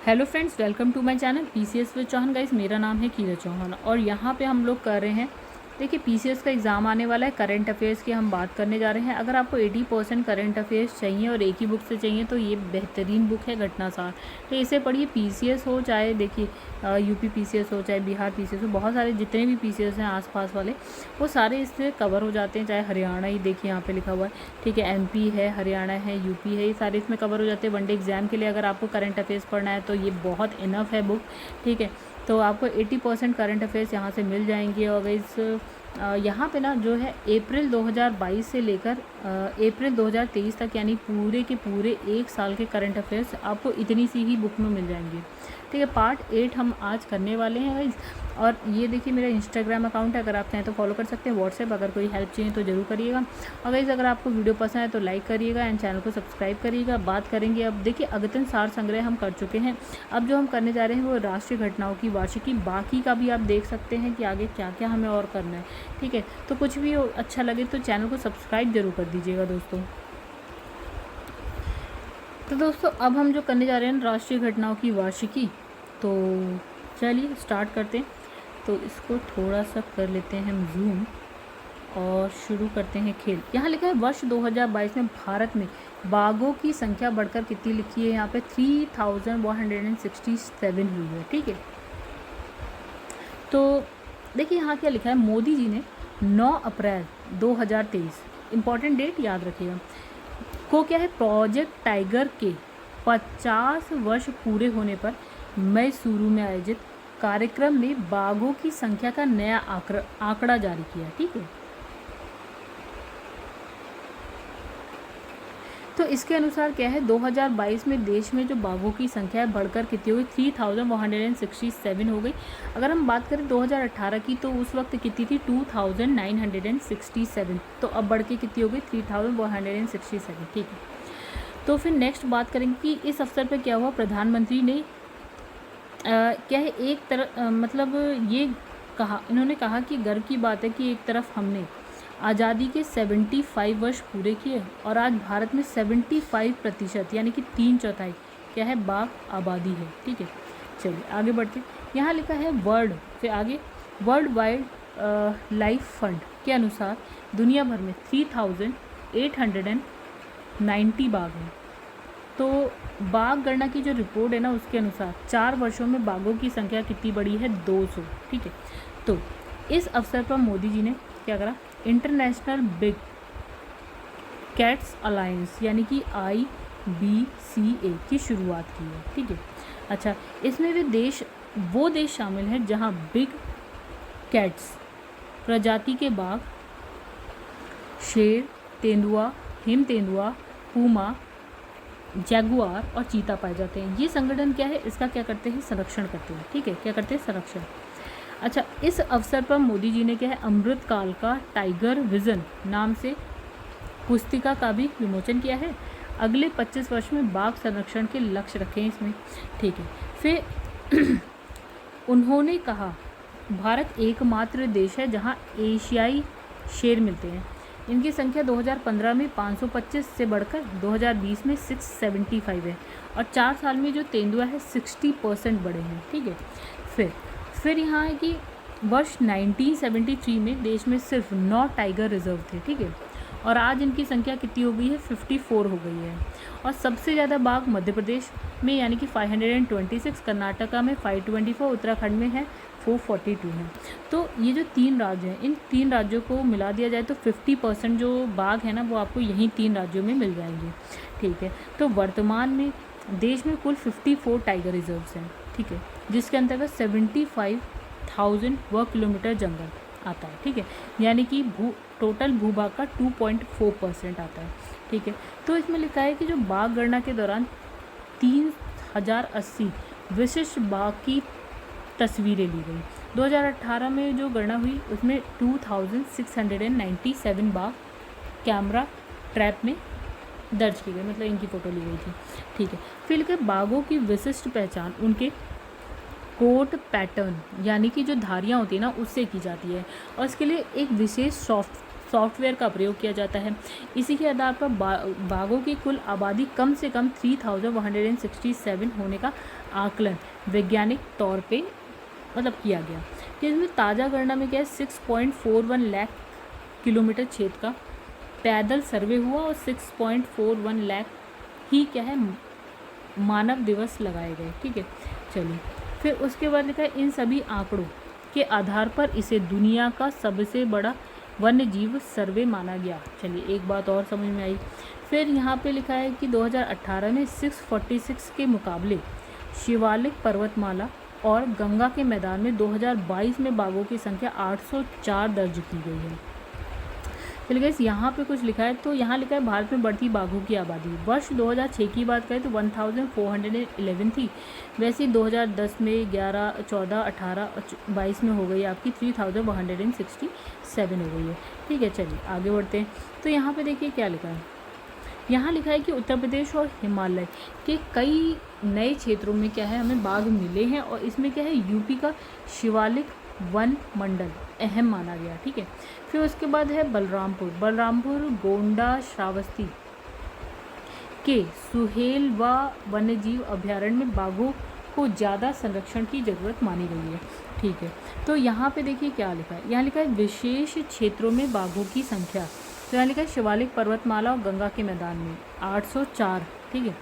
Hello friends, welcome to my channel PCS with Chauhan. Guys, मेरा नाम है कीरत चौहान और यहाँ पे हम लोग कर रहे हैं, देखिए पीसीएस का एग्ज़ाम आने वाला है। करंट अफेयर्स की हम बात करने जा रहे हैं। अगर आपको 80% करंट अफेयर्स चाहिए और एक ही बुक से चाहिए तो ये बेहतरीन बुक है घटनासार। तो इसे पढ़िए। पीसीएस हो चाहे देखिए यूपी पीसीएस हो चाहे बिहार पीसीएस हो, बहुत सारे जितने भी पीसीएस हैं आसपास वाले वो सारे इससे कवर हो जाते हैं। चाहे हरियाणा ही देखिए यहाँ पे लिखा हुआ है, ठीक है, एमपी है, हरियाणा है, यूपी है, ये सारे इसमें कवर हो जाते हैं। वनडे एग्जाम के लिए अगर आपको करंट अफेयर्स पढ़ना है तो ये बहुत इनफ है बुक, ठीक है। तो आपको 80% करंट अफेयर्स यहाँ से मिल जाएंगे। और इस यहाँ पे ना जो है अप्रैल 2022 से लेकर अप्रैल 2023 तक, यानी पूरे के पूरे एक साल के करंट अफेयर्स आपको इतनी सी ही बुक में मिल जाएंगे, ठीक है। पार्ट 8 हम आज करने वाले हैं गाइस। और ये देखिए मेरा इंस्टाग्राम अकाउंट है, अगर आप चाहें तो फॉलो कर सकते हैं। व्हाट्सएप अगर कोई हेल्प चाहिए तो ज़रूर करिएगा। और गाइस, अगर आपको वीडियो पसंद है तो लाइक करिएगा एंड चैनल को सब्सक्राइब करिएगा। बात करेंगे अब, देखिए अद्यतन सार संग्रह हम कर चुके हैं। अब जो हम करने जा रहे हैं वो राष्ट्रीय घटनाओं की वार्षिकी। बाकी का भी आप देख सकते हैं कि आगे क्या क्या हमें और करना है, ठीक है। तो कुछ भी अच्छा लगे तो चैनल को सब्सक्राइब जरूर कर दीजिएगा दोस्तों। तो दोस्तों अब हम जो करने जा रहे हैं राष्ट्रीय घटनाओं की वार्षिकी, तो चलिए स्टार्ट करते हैं। तो इसको थोड़ा सा कर लेते हैं हम जूम और शुरू करते हैं खेल। यहाँ लिखा है वर्ष 2022 में भारत में बाघों की संख्या बढ़कर कितनी लिखी है, यहाँ पे 3167 हुई है, ठीक है। तो देखिए यहाँ क्या लिखा है, मोदी जी ने 9 अप्रैल 2023, इंपॉर्टेंट डेट याद रखिएगा, को क्या है, प्रोजेक्ट टाइगर के 50 वर्ष पूरे होने पर मैसूरू में आयोजित कार्यक्रम में बाघों की संख्या का नया आंकड़ा जारी किया, ठीक है। तो इसके अनुसार क्या है, 2022 में देश में जो बाघों की संख्या है बढ़कर कितनी हो गई, 3167 हो गई। अगर हम बात करें 2018 की तो उस वक्त कितनी थी, 2967। तो अब बढ़ के कितनी हो गई, 3167, ठीक है। तो फिर नेक्स्ट बात करेंगे कि इस अवसर पर क्या हुआ। प्रधानमंत्री ने क्या है, एक तरफ मतलब ये कहा, इन्होंने कहा कि गर्व की बात है कि एक तरफ हमने आज़ादी के 75 वर्ष पूरे किए और आज भारत में 75% यानी कि 3/4 क्या है, बाघ आबादी है, ठीक है। चलिए आगे बढ़ते। यहाँ लिखा है फिर आगे वर्ल्ड वाइड लाइफ फंड के अनुसार दुनिया भर में 3890 बाघ हैं। तो बाघ गणना की जो रिपोर्ट है ना, उसके अनुसार 4 वर्षों में बाघों की संख्या कितनी बढ़ी है, 200, ठीक है। तो इस अवसर पर मोदी जी ने क्या करा, इंटरनेशनल बिग कैट्स अलायंस यानी कि IBCA की शुरुआत की है, ठीक है। अच्छा, इसमें वो देश शामिल हैं जहां बिग कैट्स प्रजाति के बाघ, शेर, तेंदुआ, हिम तेंदुआ, पूमा, जैगुआर और चीता पाए जाते हैं। ये संगठन क्या है, इसका क्या करते हैं, संरक्षण करते हैं, ठीक है। क्या करते हैं, संरक्षण। अच्छा, इस अवसर पर मोदी जी ने क्या है, अमृतकाल का टाइगर विजन नाम से पुस्तिका का भी विमोचन किया है। अगले 25 वर्ष में बाघ संरक्षण के लक्ष्य रखे हैं इसमें, ठीक है। फिर उन्होंने कहा भारत एकमात्र देश है जहां एशियाई शेर मिलते हैं। इनकी संख्या 2015 में 525 से बढ़कर 2020 में 675 है और 4 साल में जो तेंदुआ है 60% बढ़े हैं, ठीक है। फिर यहाँ है कि वर्ष 1973 में देश में सिर्फ 9 टाइगर रिजर्व थे, ठीक है। और आज इनकी संख्या कितनी हो गई है, 54 हो गई है। और सबसे ज़्यादा बाघ मध्य प्रदेश में यानी कि 526, कर्नाटका में 524, उत्तराखंड में है 442 हैं। तो ये जो 3 राज्य हैं, इन 3 राज्यों को मिला दिया जाए तो 50% जो बाघ है ना वो आपको यहीं 3 राज्यों में मिल जाएंगे, ठीक है। तो वर्तमान में देश में कुल 54 टाइगर रिजर्व्स हैं, ठीक है, जिसके अंतर्गत 75,000 वर्ग किलोमीटर जंगल आता है, ठीक है। यानी कि टोटल भूभाग का 2.4% आता है, ठीक है। तो इसमें लिखा है कि जो बाघ गणना के दौरान 3080 विशिष्ट बाघ की तस्वीरें ली गई। 2018 में जो गणना हुई उसमें 2697 बाघ कैमरा ट्रैप में दर्ज की गई, मतलब इनकी फ़ोटो ली गई थी, ठीक है। फिर के बाघों की विशिष्ट पहचान उनके कोट पैटर्न यानी कि जो धारियाँ होती है ना उससे की जाती है और इसके लिए एक विशेष सॉफ्टवेयर का प्रयोग किया जाता है। इसी के आधार पर बाघों की कुल आबादी कम से कम 3167 होने का आकलन वैज्ञानिक तौर पे मतलब किया गया। कि इसमें ताज़ा गणना में क्या है 6.41 लाख किलोमीटर क्षेत्र का पैदल सर्वे हुआ और 6.41 लाख ही क्या है मानव दिवस लगाए गए। ठीक है, चलिए फिर उसके बाद लिखा है इन सभी आंकड़ों के आधार पर इसे दुनिया का सबसे बड़ा वन्य जीव सर्वे माना गया। चलिए एक बात और समझ में आई। फिर यहाँ पे लिखा है कि 2018 में 646 के मुकाबले शिवालिक पर्वतमाला और गंगा के मैदान में 2022 में बाघों की संख्या 804 दर्ज की गई है। चलिए गाइस यहाँ पे कुछ लिखा है, तो यहाँ लिखा है भारत में बढ़ती बाघों की आबादी। वर्ष 2006 की बात करें तो 1411 थी, वैसे 2010 में 11, 14, 18, 22 में हो गई आपकी 3167 हो गई है। ठीक है, चलिए आगे बढ़ते हैं। तो यहाँ पे देखिए क्या लिखा है, यहाँ लिखा है कि उत्तर प्रदेश और हिमालय के कई नए क्षेत्रों में क्या है हमें बाघ मिले हैं और इसमें क्या है यूपी का शिवालिक वन मंडल अहम माना गया। ठीक है, फिर उसके बाद है बलरामपुर गोंडा श्रावस्ती के सुहेलवा वन्यजीव अभ्यारण्य में बाघों को ज़्यादा संरक्षण की जरूरत मानी गई है। ठीक है, तो यहाँ पे देखिए क्या लिखा है, यहाँ लिखा है विशेष क्षेत्रों में बाघों की संख्या। तो यहाँ लिखा है शिवालिक पर्वतमाला और गंगा के मैदान में 804। ठीक है,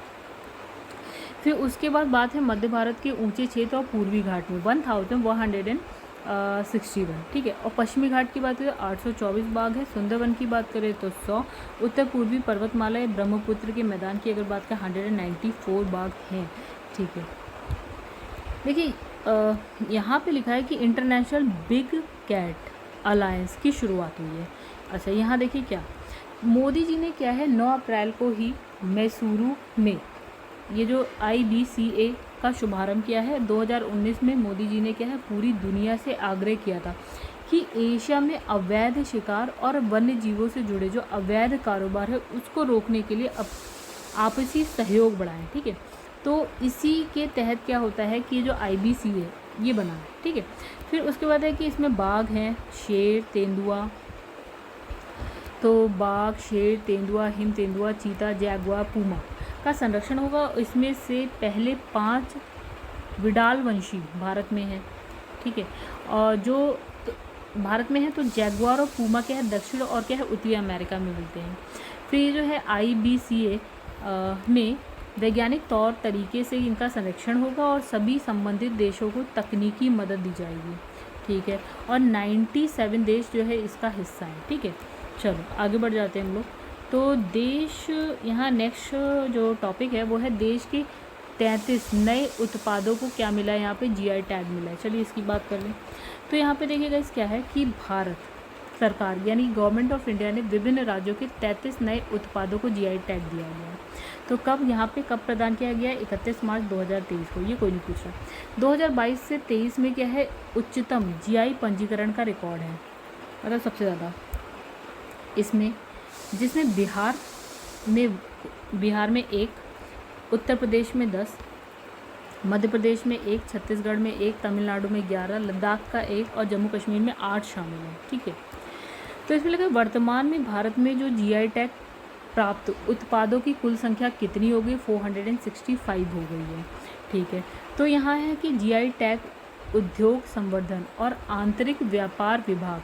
फिर उसके बाद बात है मध्य भारत के ऊंचे क्षेत्र और पूर्वी घाट में 1161। ठीक है, और पश्चिमी घाट की बात करें 824 बाघ है। सुंदरवन की बात करें तो 100। उत्तर पूर्वी पर्वतमाला या ब्रह्मपुत्र के मैदान की अगर बात करें 194 बाघ हैं। ठीक है, देखिए यहाँ पे लिखा है कि इंटरनेशनल बिग कैट अलायंस की शुरुआत हुई है। अच्छा, यहाँ देखिए क्या मोदी जी ने क्या है 9 अप्रैल को ही मैसूरू में ये जो IBCA का शुभारंभ किया है। 2019 में मोदी जी ने क्या है पूरी दुनिया से आग्रह किया था कि एशिया में अवैध शिकार और वन्य जीवों से जुड़े जो अवैध कारोबार है उसको रोकने के लिए आपसी सहयोग बढ़ाएं। ठीक है, तो इसी के तहत क्या होता है कि जो IBCA ये बना है। ठीक है, फिर उसके बाद है कि इसमें बाघ हैं, शेर, तेंदुआ, तो बाघ, शेर, तेंदुआ, हिम तेंदुआ, चीता, जैगुआर, पूमा का संरक्षण होगा। इसमें से पहले 5 विडाल वंशी भारत में हैं। ठीक है, और जो भारत में है तो जैगुआर और पूमा क्या है दक्षिण और क्या है उत्तरी अमेरिका में मिलते हैं। फिर ये जो है IBCA में वैज्ञानिक तौर तरीके से इनका संरक्षण होगा और सभी संबंधित देशों को तकनीकी मदद दी जाएगी। ठीक है, और 97 देश जो है इसका हिस्सा है। ठीक है, चलो आगे बढ़ जाते हैं हम लोग। तो देश यहाँ नेक्स्ट जो टॉपिक है वो है देश के 33 नए उत्पादों को क्या मिला है, यहाँ पे GI टैग मिला है। चलिए इसकी बात कर लें। तो यहाँ पे देखिएगा इस क्या है कि भारत सरकार यानी गवर्नमेंट ऑफ इंडिया ने विभिन्न राज्यों के 33 नए उत्पादों को GI टैग दिया गया है। तो कब यहाँ पे कब प्रदान किया गया है 31 मार्च 2023 को, ये कोई नहीं पूछ रहा। 2022 से 23 में क्या है उच्चतम GI पंजीकरण का रिकॉर्ड है, मतलब सबसे ज़्यादा इसमें, जिसमें बिहार में 1, उत्तर प्रदेश में 10, मध्य प्रदेश में 1, छत्तीसगढ़ में 1, तमिलनाडु में 11, लद्दाख का 1 और जम्मू कश्मीर में 8 शामिल हैं। ठीक है, तो इसमें लगा वर्तमान में भारत में जो GI टैग प्राप्त उत्पादों की कुल संख्या कितनी हो गई 465 हो गई है। ठीक है, तो यहाँ है कि GI टैग उद्योग संवर्धन और आंतरिक व्यापार विभाग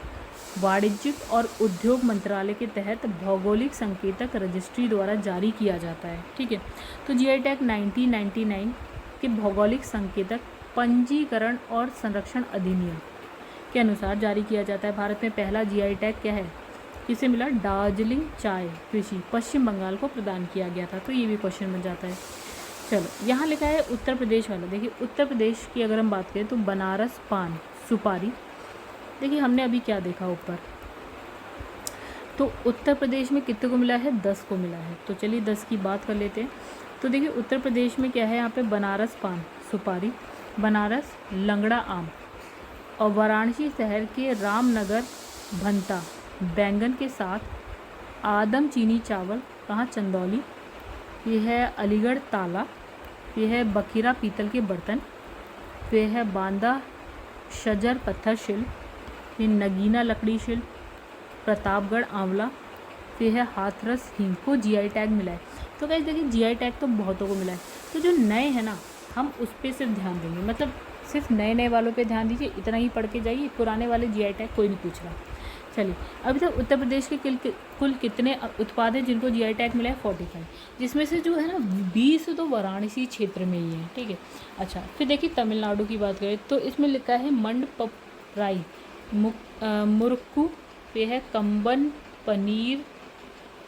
वाणिज्यिक और उद्योग मंत्रालय के तहत भौगोलिक संकेतक रजिस्ट्री द्वारा जारी किया जाता है। ठीक है, तो GI टैग 1999 के भौगोलिक संकेतक पंजीकरण और संरक्षण अधिनियम के अनुसार जारी किया जाता है। भारत में पहला GI टैग क्या है, किसे मिला, दार्जिलिंग चाय कृषि पश्चिम बंगाल को प्रदान किया गया था। तो ये भी क्वेश्चन बन जाता है। चलो यहाँ लिखा है उत्तर प्रदेश वाला, देखिए उत्तर प्रदेश की अगर हम बात करें तो बनारस पान सुपारी, देखिए हमने अभी क्या देखा ऊपर, तो उत्तर प्रदेश में कितने को मिला है 10 को मिला है। तो चलिए 10 की बात कर लेते हैं। तो देखिए उत्तर प्रदेश में क्या है, यहाँ पे बनारस पान सुपारी, बनारस लंगड़ा आम और वाराणसी शहर के रामनगर भंता बैंगन के साथ आदम चीनी चावल, कहाँ चंदौली, ये है अलीगढ़ ताला, ये है बखीरा पीतल के बर्तन, ये है बांदा शजर पत्थर शिल्प, ये नगीना लकड़ी शिल्प, प्रतापगढ़ आंवला, फिर है हाथरस हींग को जीआई टैग मिला है। तो गाइस देखिए जीआई टैग तो बहुतों को मिला है, तो जो नए हैं ना हम उस पर सिर्फ ध्यान देंगे, मतलब सिर्फ नए नए वालों पे ध्यान दीजिए, इतना ही पढ़ के जाइए, पुराने वाले जीआई टैग कोई नहीं पूछ रहा। चलिए अभी तक उत्तर प्रदेश के कुल कितने उत्पाद हैं जिनको जीआई टैग मिला है? 45, जिसमें से जो है ना 20 तो वाराणसी क्षेत्र में ही है, ठीक है। अच्छा फिर देखिए तमिलनाडु की बात करें तो इसमें लिखा है मंडपराई, मुरुक्कू, पे है कंबन, पनीर,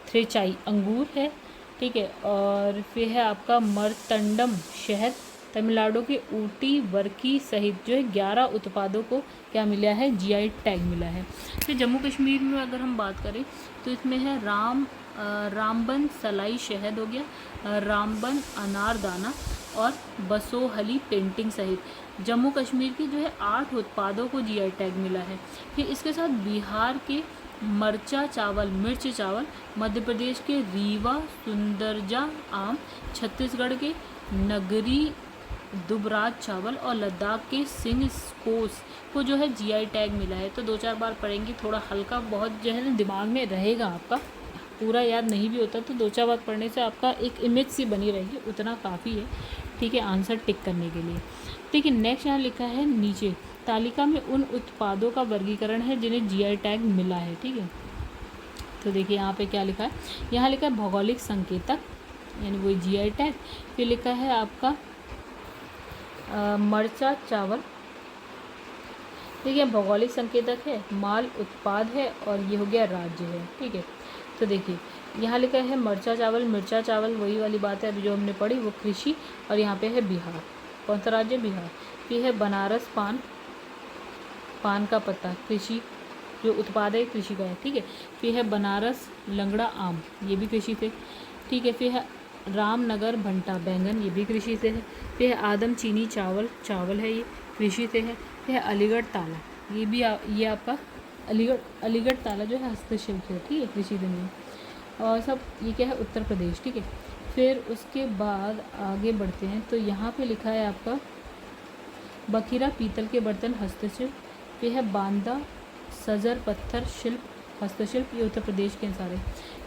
थ्रेचाई अंगूर है, ठीक है। और फिर है आपका मरतंडम शहद। तमिलनाडु के ऊटी, वर्की सहित जो है 11 उत्पादों को क्या मिला है? जीआई टैग मिला है। फिर जम्मू कश्मीर में अगर हम बात करें तो इसमें है रामबन सलाई शहद हो गया, रामबन अनारदाना और बसोहली पेंटिंग सहित जम्मू कश्मीर की जो है 8 उत्पादों को जीआई टैग मिला है। फिर इसके साथ बिहार के मिर्च चावल, मध्य प्रदेश के रीवा सुंदरजा आम, छत्तीसगढ़ के नगरी दुबराज चावल और लद्दाख के सिंह स्कोस को जो है जीआई टैग मिला है। तो 2-4 बार पढ़ेंगे, थोड़ा हल्का बहुत जो है ना दिमाग में रहेगा, आपका पूरा याद नहीं भी होता तो 2-4 बार पढ़ने से आपका एक इमेज सी बनी रहेगी, उतना काफ़ी है, ठीक है, आंसर टिक करने के लिए। ठीक है, नेक्स्ट यहाँ लिखा है नीचे तालिका में उन उत्पादों का वर्गीकरण है जिन्हें जीआई टैग मिला है, ठीक है। तो देखिए यहाँ पे क्या लिखा है, यहाँ लिखा है भौगोलिक संकेतक यानी वही जीआई टैग। फिर लिखा है आपका मरचा चावल, ठीक है, भौगोलिक संकेतक है, माल उत्पाद है और ये हो गया राज्य है, ठीक है। तो देखिए यहाँ लिखा है मिर्चा चावल वही वाली बात है अभी जो हमने पढ़ी वो कृषि, और यहाँ पे है बिहार, कौन सा राज्य? बिहार। फिर है बनारस पान का पत्ता, कृषि जो उत्पाद है कृषि का है, ठीक है। फिर है बनारस लंगड़ा आम, ये भी कृषि से, ठीक है। फिर है रामनगर भंटा बैंगन, ये भी कृषि से है। फिर है आदम चीनी चावल है, ये कृषि से है। फिर है अलीगढ़ ताला, ये भी ये आपका अलीगढ़ ताला जो है हस्तशिल्प से, ठीक है, कृषि से नहीं। और सब ये क्या है? उत्तर प्रदेश, ठीक है। फिर उसके बाद आगे बढ़ते हैं तो यहाँ पे लिखा है आपका बखीरा पीतल के बर्तन हस्तशिल्प। फिर है बांदा सजर पत्थर शिल्प हस्तशिल्प, ये उत्तर प्रदेश के अनुसार है।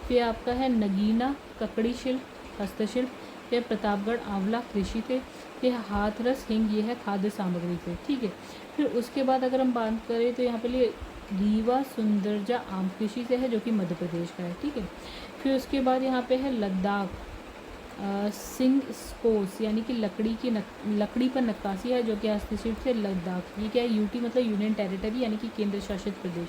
फिर आपका है नगीना ककड़ी शिल्प हस्तशिल्प। फिर प्रतापगढ़ आंवला कृषि से। फिर हाथरस हिंग, ये है खाद्य सामग्री से, ठीक है। फिर उसके बाद अगर हम बात करें तो यहाँ पे लिए रीवा सुंदरजा आम कृषि से है जो कि मध्य प्रदेश का है, ठीक है। फिर उसके बाद यहाँ पे है लद्दाख सिंह स्कोस यानी कि लकड़ी पर नक्काशी है जो कि हस्तशिल्प से लद्दाख, ये क्या है? यूटी मतलब यूनियन टेरिटरी यानी कि केंद्र शासित प्रदेश।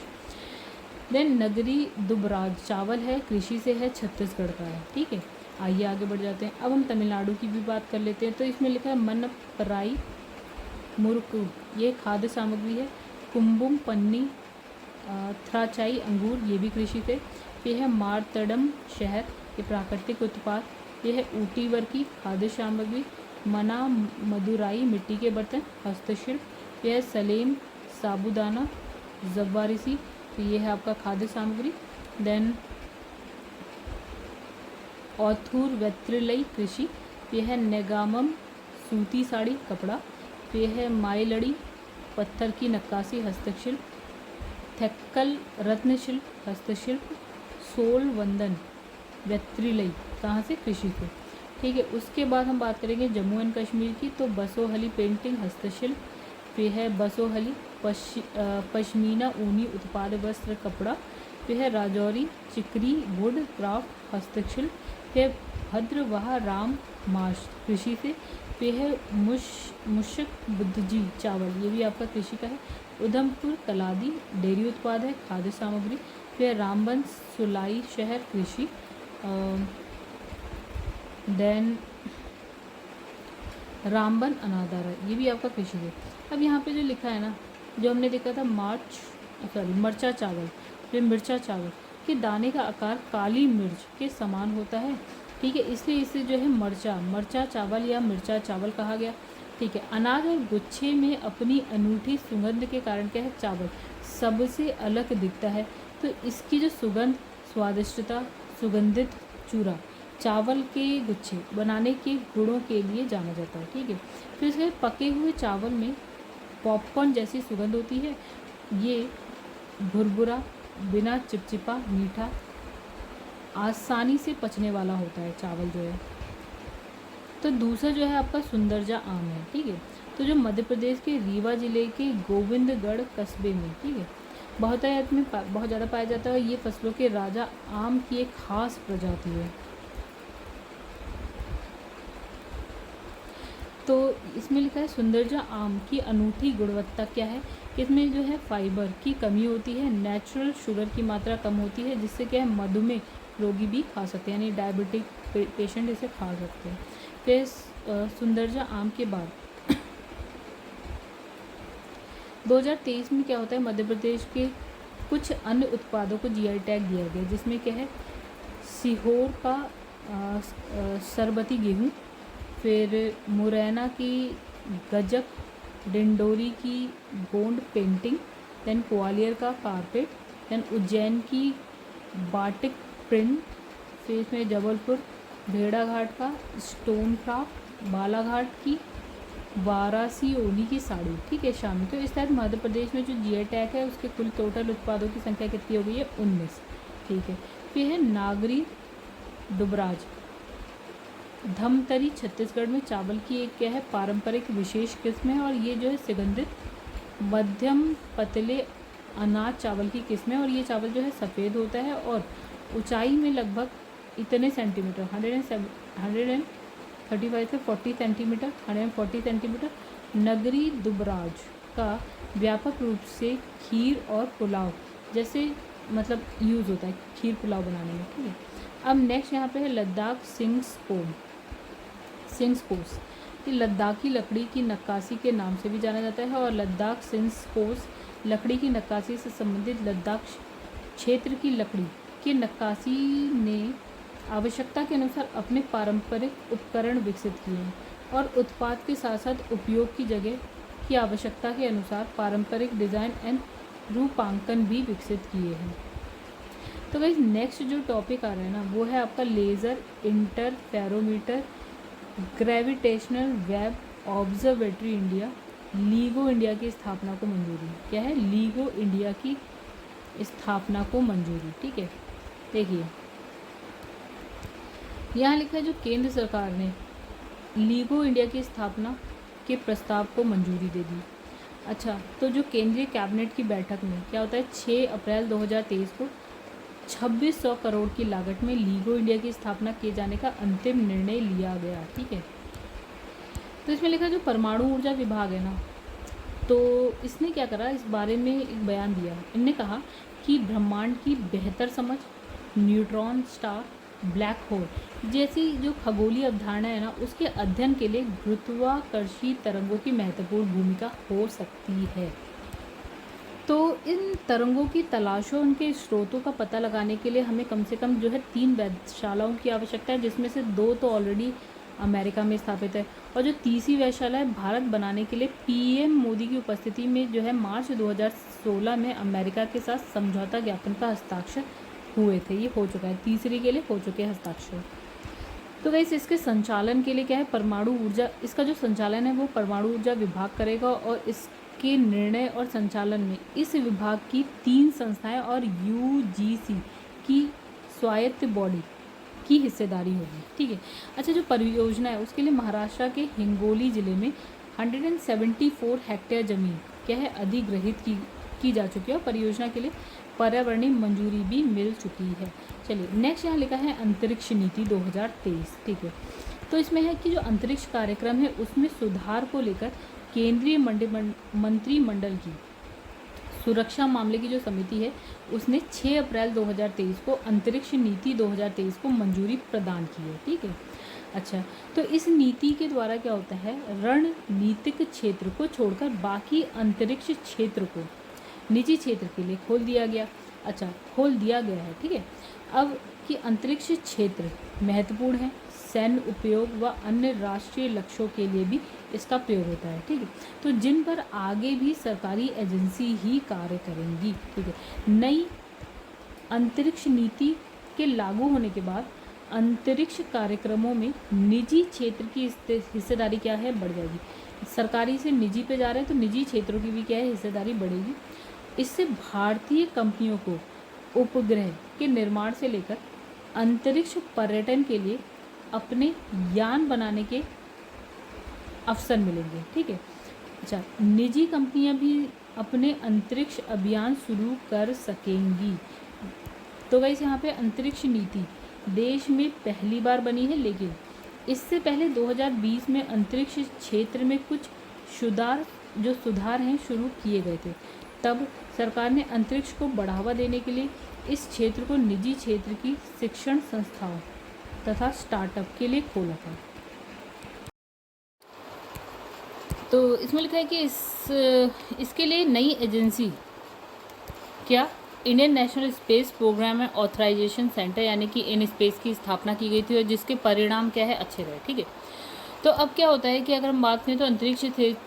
देन नगरी दुबराज चावल है, कृषि से है, छत्तीसगढ़ का है, ठीक है। आइए आगे बढ़ जाते हैं। अब हम तमिलनाडु की भी बात कर लेते हैं। तो इसमें लिखा है मनपराई मुरुकू, ये खाद्य सामग्री है। कुंबुम पन्नी थ्राचाई अंगूर, ये भी कृषि से। फिर है मारतडम शहर, ये प्राकृतिक उत्पाद। ये है ऊटीवर की खाद्य सामग्री। मना मदुराई मिट्टी के बर्तन हस्तशिल्प। यह है सलेम साबुदाना जवारिसी, तो ये है आपका खाद्य सामग्री। देन ऑथूर वेत्रिलई कृषि। यह है नेगामम सूती साड़ी कपड़ा। यह है माइलड़ी पत्थर की नक्काशी हस्तशिल्प। थेक्कल रत्न शिल्प हस्तशिल्प। सोल वंदन वेत्रिलई कहाँ से? कृषि से, ठीक है। उसके बाद हम बात करेंगे जम्मू एंड कश्मीर की, तो बसोहली पेंटिंग हस्तशिल्प। फिर है बसोहली पश्मीना ऊनी उत्पाद वस्त्र कपड़ा। फिर है राजौरी चिकरी वुड क्राफ्ट हस्तशिल्प। फिर भद्रवाह राम माश कृषि से। फिर है मुशक बुद्धजी चावल, ये भी आपका कृषि का है। उधमपुर कलादी डेयरी उत्पाद है, खाद्य सामग्री। फिर रामबन सुलाई शहर कृषि। देन रामबन अनादारा, ये भी आपका कृषि है। अब यहाँ पे जो लिखा है ना, जो हमने देखा था मरचा चावल, जो मिर्चा चावल के दाने का आकार काली मिर्च के समान होता है, ठीक है, इसलिए इसे जो है मरचा चावल या मिर्चा चावल कहा गया, ठीक है। अनाज और गुच्छे में अपनी अनूठी सुगंध के कारण क्या है? चावल सबसे अलग दिखता है, तो इसकी जो सुगंध स्वादिष्टता सुगंधित चूरा चावल के गुच्छे बनाने के गुणों के लिए जाना जाता है, ठीक है। फिर इसके पके हुए चावल में पॉपकॉर्न जैसी सुगंध होती है। ये भुरभुरा बिना चिपचिपा, मीठा, आसानी से पचने वाला होता है चावल जो है। तो दूसरा जो है आपका सुंदरजा आम है, ठीक है। तो जो मध्य प्रदेश के रीवा जिले के गोविंदगढ़ कस्बे में, ठीक है, बहुतायत में बहुत ज़्यादा पाया जाता है। ये फसलों के राजा आम की एक खास प्रजाति है। तो इसमें लिखा है सुंदरजा आम की अनूठी गुणवत्ता क्या है कि इसमें जो है फाइबर की कमी होती है, नेचुरल शुगर की मात्रा कम होती है, जिससे क्या है मधुमेह रोगी भी खा सकते हैं, यानी डायबिटिक पेशेंट इसे खा सकते हैं। फिर सुंदरजा आम के बाद 2023 में क्या होता है, मध्य प्रदेश के कुछ अन्य उत्पादों को जीआई टैग दिया गया, जिसमें क्या है सीहोर का सरबती गेहूँ, फिर मुरैना की गजक, डिंडोरी की गोंड पेंटिंग, देन ग्वालियर का कारपेट, देन उज्जैन की बाटिक प्रिंट, फिर इसमें जबलपुर भेड़ाघाट का स्टोन क्राफ्ट, बालाघाट की वारासी ओनी की साड़ी, ठीक है, शामिल। तो इस तहत मध्य प्रदेश में जो जीआई टैग है उसके कुल टोटल उत्पादों की संख्या कितनी हो गई है, 19, ठीक है। फिर है नागरी दुबराज, धमतरी छत्तीसगढ़ में चावल की एक क्या है पारंपरिक विशेष किस्म है, और ये जो है सुगंधित मध्यम पतले अनाज चावल की किस्म है, और ये चावल जो है सफ़ेद होता है और ऊंचाई में लगभग इतने सेंटीमीटर 135 से 40 सेंटीमीटर 140 सेंटीमीटर। नगरी दुबराज का व्यापक रूप से खीर और पुलाव जैसे मतलब यूज़ होता है खीर पुलाव बनाने में, ठीक है। अब नेक्स्ट यहाँ पे है लद्दाख सिंग्स ये लद्दाखी लकड़ी की नक्काशी के नाम से भी जाना जाता है, और लद्दाख सिंग्स लकड़ी की नक्काशी से संबंधित लद्दाख क्षेत्र की लकड़ी की नक्काशी ने आवश्यकता के अनुसार अपने पारंपरिक उपकरण विकसित किए हैं, और उत्पाद के साथ साथ उपयोग की जगह की आवश्यकता के अनुसार पारंपरिक डिज़ाइन एंड रूपांकन भी विकसित किए हैं। तो गाइस नेक्स्ट जो टॉपिक आ रहा है ना वो है आपका laser interferometer gravitational web observatory India, LIGO India की स्थापना को मंजूरी। क्या है, लीगो इंडिया की स्थापना को मंजूरी, ठीक है। देखिए यहाँ लिखा है जो केंद्र सरकार ने लीगो इंडिया की स्थापना के प्रस्ताव को मंजूरी दे दी। अच्छा, तो जो केंद्रीय कैबिनेट की बैठक में क्या होता है 6 अप्रैल 2023 को 2600 करोड़ की लागत में लीगो इंडिया की स्थापना किए जाने का अंतिम निर्णय लिया गया, ठीक है। तो इसमें लिखा जो परमाणु ऊर्जा विभाग है ना, तो इसने क्या करा, इस बारे में एक बयान दिया। इनने कहा कि ब्रह्मांड की बेहतर समझ, न्यूट्रॉन स्टार, ब्लैक होल जैसी जो खगोलीय अवधारणा है ना उसके अध्ययन के लिए गुरुत्वाकर्षी तरंगों की महत्वपूर्ण भूमिका हो सकती है। तो इन तरंगों की तलाश और उनके स्रोतों का पता लगाने के लिए हमें कम से कम जो है 3 वेधशालाओं की आवश्यकता है, जिसमें से 2 तो ऑलरेडी अमेरिका में स्थापित है, और जो तीसरी वेधशाला है भारत बनाने के लिए पीएम मोदी की उपस्थिति में जो है मार्च 2016 में अमेरिका के साथ समझौता ज्ञापन का हस्ताक्षर हुए थे। ये हो चुका है, तीसरी के लिए हो चुके हैं हस्ताक्षर। तो वैसे इसके संचालन के लिए क्या है परमाणु ऊर्जा, इसका जो संचालन है वो परमाणु ऊर्जा विभाग करेगा, और इसके निर्णय और संचालन में इस विभाग की 3 संस्थाएं और यूजीसी की स्वायत्त बॉडी की हिस्सेदारी होगी, ठीक है। अच्छा, जो परियोजना है उसके लिए महाराष्ट्र के हिंगोली जिले में 174 हेक्टेयर जमीन क्या है अधिग्रहित की जा चुकी है, और परियोजना के लिए पर्यावरणीय मंजूरी भी मिल चुकी है। चलिए नेक्स्ट यहाँ लिखा है अंतरिक्ष नीति 2023, ठीक है। तो इसमें है कि जो अंतरिक्ष कार्यक्रम है उसमें सुधार को लेकर केंद्रीय मंत्रिमंडल की सुरक्षा मामले की जो समिति है उसने 6 अप्रैल 2023 को अंतरिक्ष नीति 2023 को मंजूरी प्रदान की है, ठीक है। अच्छा, तो इस नीति के द्वारा क्या होता है, रणनीतिक क्षेत्र को छोड़कर बाकी अंतरिक्ष क्षेत्र को निजी क्षेत्र के लिए खोल दिया गया है, ठीक है। अब कि अंतरिक्ष क्षेत्र महत्वपूर्ण है, सैन्य उपयोग व अन्य राष्ट्रीय लक्ष्यों के लिए भी इसका प्रयोग होता है, ठीक है। तो जिन पर आगे भी सरकारी एजेंसी ही कार्य करेंगी, ठीक है। नई अंतरिक्ष नीति के लागू होने के बाद अंतरिक्ष कार्यक्रमों में निजी क्षेत्र की हिस्सेदारी क्या है, बढ़ जाएगी। सरकारी से निजी पे जा रहे हैं तो निजी क्षेत्रों की भी क्या है हिस्सेदारी बढ़ेगी। इससे भारतीय कंपनियों को उपग्रह के निर्माण से लेकर अंतरिक्ष पर्यटन के लिए अपने यान बनाने के अवसर मिलेंगे। ठीक है। अच्छा, निजी कंपनियां भी अपने अंतरिक्ष अभियान शुरू कर सकेंगी। तो गाइस यहाँ पे अंतरिक्ष नीति देश में पहली बार बनी है, लेकिन इससे पहले 2020 में अंतरिक्ष क्षेत्र में कुछ सुधार हैं शुरू किए गए थे। तब सरकार ने अंतरिक्ष को बढ़ावा देने के लिए इस क्षेत्र को निजी क्षेत्र की शिक्षण संस्थाओं तथा स्टार्टअप के लिए खोला था। तो इसमें लिखा है कि इसके लिए नई एजेंसी क्या Indian National Space Programme and Authorisation Centre यानी कि इन स्पेस की स्थापना की गई थी और जिसके परिणाम क्या है, अच्छे रहे। ठीक है। तो अब क्या होता है कि अगर हम बात करें तो अंतरिक्ष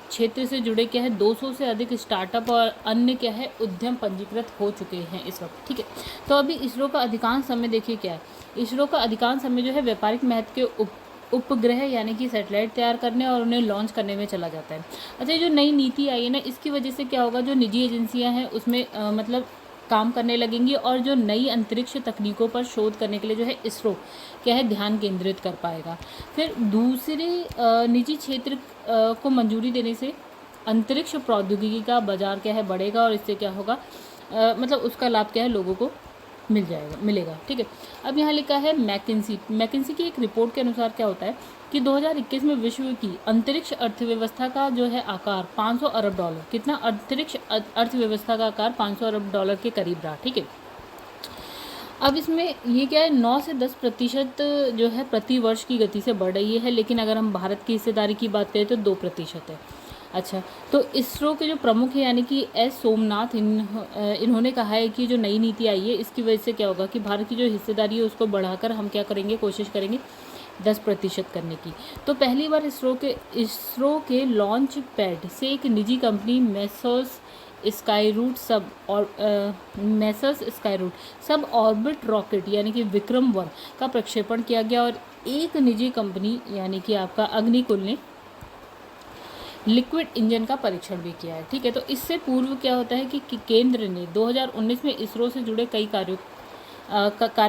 क्षेत्र से जुड़े क्या है 200 से अधिक स्टार्टअप और अन्य क्या है उद्यम पंजीकृत हो चुके हैं इस वक्त। ठीक है। तो अभी इसरो का अधिकांश समय देखिए क्या है, इसरो का अधिकांश समय जो है व्यापारिक महत्व के उपग्रह यानी कि सैटेलाइट तैयार करने और उन्हें लॉन्च करने में चला जाता है। अच्छा, जो नई नीति आई है ना, इसकी वजह से क्या होगा, जो निजी एजेंसियां हैं उसमें मतलब काम करने लगेंगी और जो नई अंतरिक्ष तकनीकों पर शोध करने के लिए जो है इसरो क्या है ध्यान केंद्रित कर पाएगा। फिर दूसरे निजी क्षेत्र को मंजूरी देने से अंतरिक्ष प्रौद्योगिकी का बाजार क्या है बढ़ेगा और इससे क्या होगा मतलब उसका लाभ क्या है लोगों को मिलेगा। ठीक है। अब यहाँ लिखा है मैकिन्सी की एक रिपोर्ट के अनुसार क्या होता है कि 2021 में विश्व की अंतरिक्ष अर्थव्यवस्था का जो है आकार 500 अरब डॉलर, कितना अंतरिक्ष अर्थव्यवस्था का आकार 500 अरब डॉलर के करीब रहा। ठीक है। अब इसमें ये क्या है 9 से 10% जो है प्रति वर्ष की गति से बढ़ रही है, लेकिन अगर हम भारत की हिस्सेदारी की बात करें तो 2% है। अच्छा, तो इसरो के जो प्रमुख हैं यानी कि एस सोमनाथ इन्होंने कहा है कि जो नई नीति आई है इसकी वजह से क्या होगा कि भारत की जो हिस्सेदारी है उसको बढ़ाकर हम क्या करेंगे, कोशिश करेंगे 10% करने की। तो पहली बार इसरो के लॉन्च पैड से एक निजी कंपनी मेसर्स स्काईरूट सब ऑर्बिट रॉकेट यानी कि विक्रम-1 का प्रक्षेपण किया गया और एक निजी कंपनी यानी कि आपका अग्निकुल ने लिक्विड इंजन का परीक्षण भी किया है। ठीक है। तो इससे पूर्व क्या होता है कि केंद्र ने 2019 में इसरो से जुड़े कई कार्यों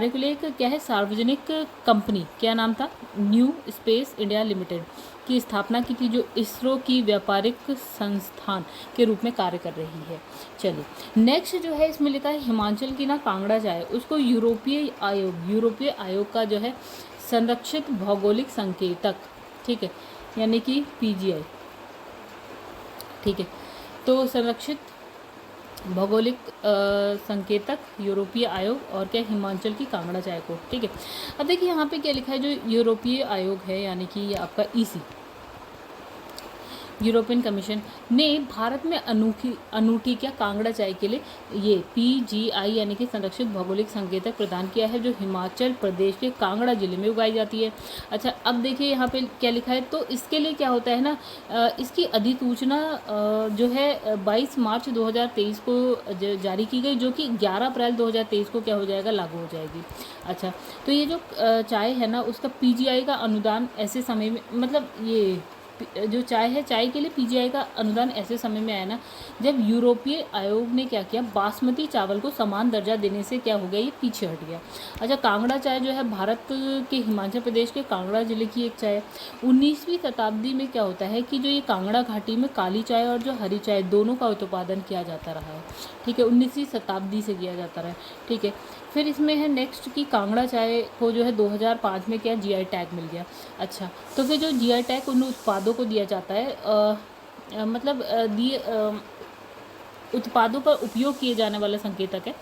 के लिए एक क्या है सार्वजनिक कंपनी, क्या नाम था, न्यू स्पेस इंडिया लिमिटेड की स्थापना की थी, जो इसरो की व्यापारिक संस्थान के रूप में कार्य कर रही है। चलिए नेक्स्ट जो है इसमें लिखा है हिमाचल की ना कांगड़ा चाय उसको यूरोपीय आयोग का जो है संरक्षित भौगोलिक संकेतक, ठीक है, यानी कि PGI, ठीक है, तो संरक्षित भौगोलिक संकेतक यूरोपीय आयोग और क्या हिमाचल की कांगड़ा चाय को। ठीक है। अब देखिए यहाँ पे क्या लिखा है, जो यूरोपीय आयोग है यानी कि आपका EC यूरोपियन कमीशन ने भारत में अनूठी क्या कांगड़ा चाय के लिए ये PGI यानी कि संरक्षित भौगोलिक संकेतक प्रदान किया है, जो हिमाचल प्रदेश के कांगड़ा जिले में उगाई जाती है। अच्छा, अब देखिए यहाँ पे क्या लिखा है, तो इसके लिए क्या होता है ना, इसकी अधिसूचना जो है 22 मार्च 2023 को जारी की गई, जो कि 11 अप्रैल 2023 को क्या हो जाएगा, लागू हो जाएगी। अच्छा, तो ये जो चाय है ना उसका PGI का अनुदान ऐसे समय में, मतलब ये जो चाय है, चाय के लिए PGI का अनुदान ऐसे समय में आया ना जब यूरोपीय आयोग ने क्या किया, बासमती चावल को समान दर्जा देने से क्या हो गया, ये पीछे हट गया। अच्छा, कांगड़ा चाय जो है भारत के हिमाचल प्रदेश के कांगड़ा जिले की एक चाय है। 19वीं शताब्दी में क्या होता है कि जो ये कांगड़ा घाटी में काली चाय और जो हरी चाय दोनों का उत्पादन किया जाता रहा है। ठीक है, 19वीं शताब्दी से किया जाता रहा है। ठीक है। फिर इसमें है नेक्स्ट की कांगड़ा चाय को जो है 2005 में क्या GI टैग मिल गया। अच्छा, तो फिर जो GI टैग उन उत्पादों को दिया जाता है मतलब उत्पादों पर उपयोग किए जाने वाला संकेतक है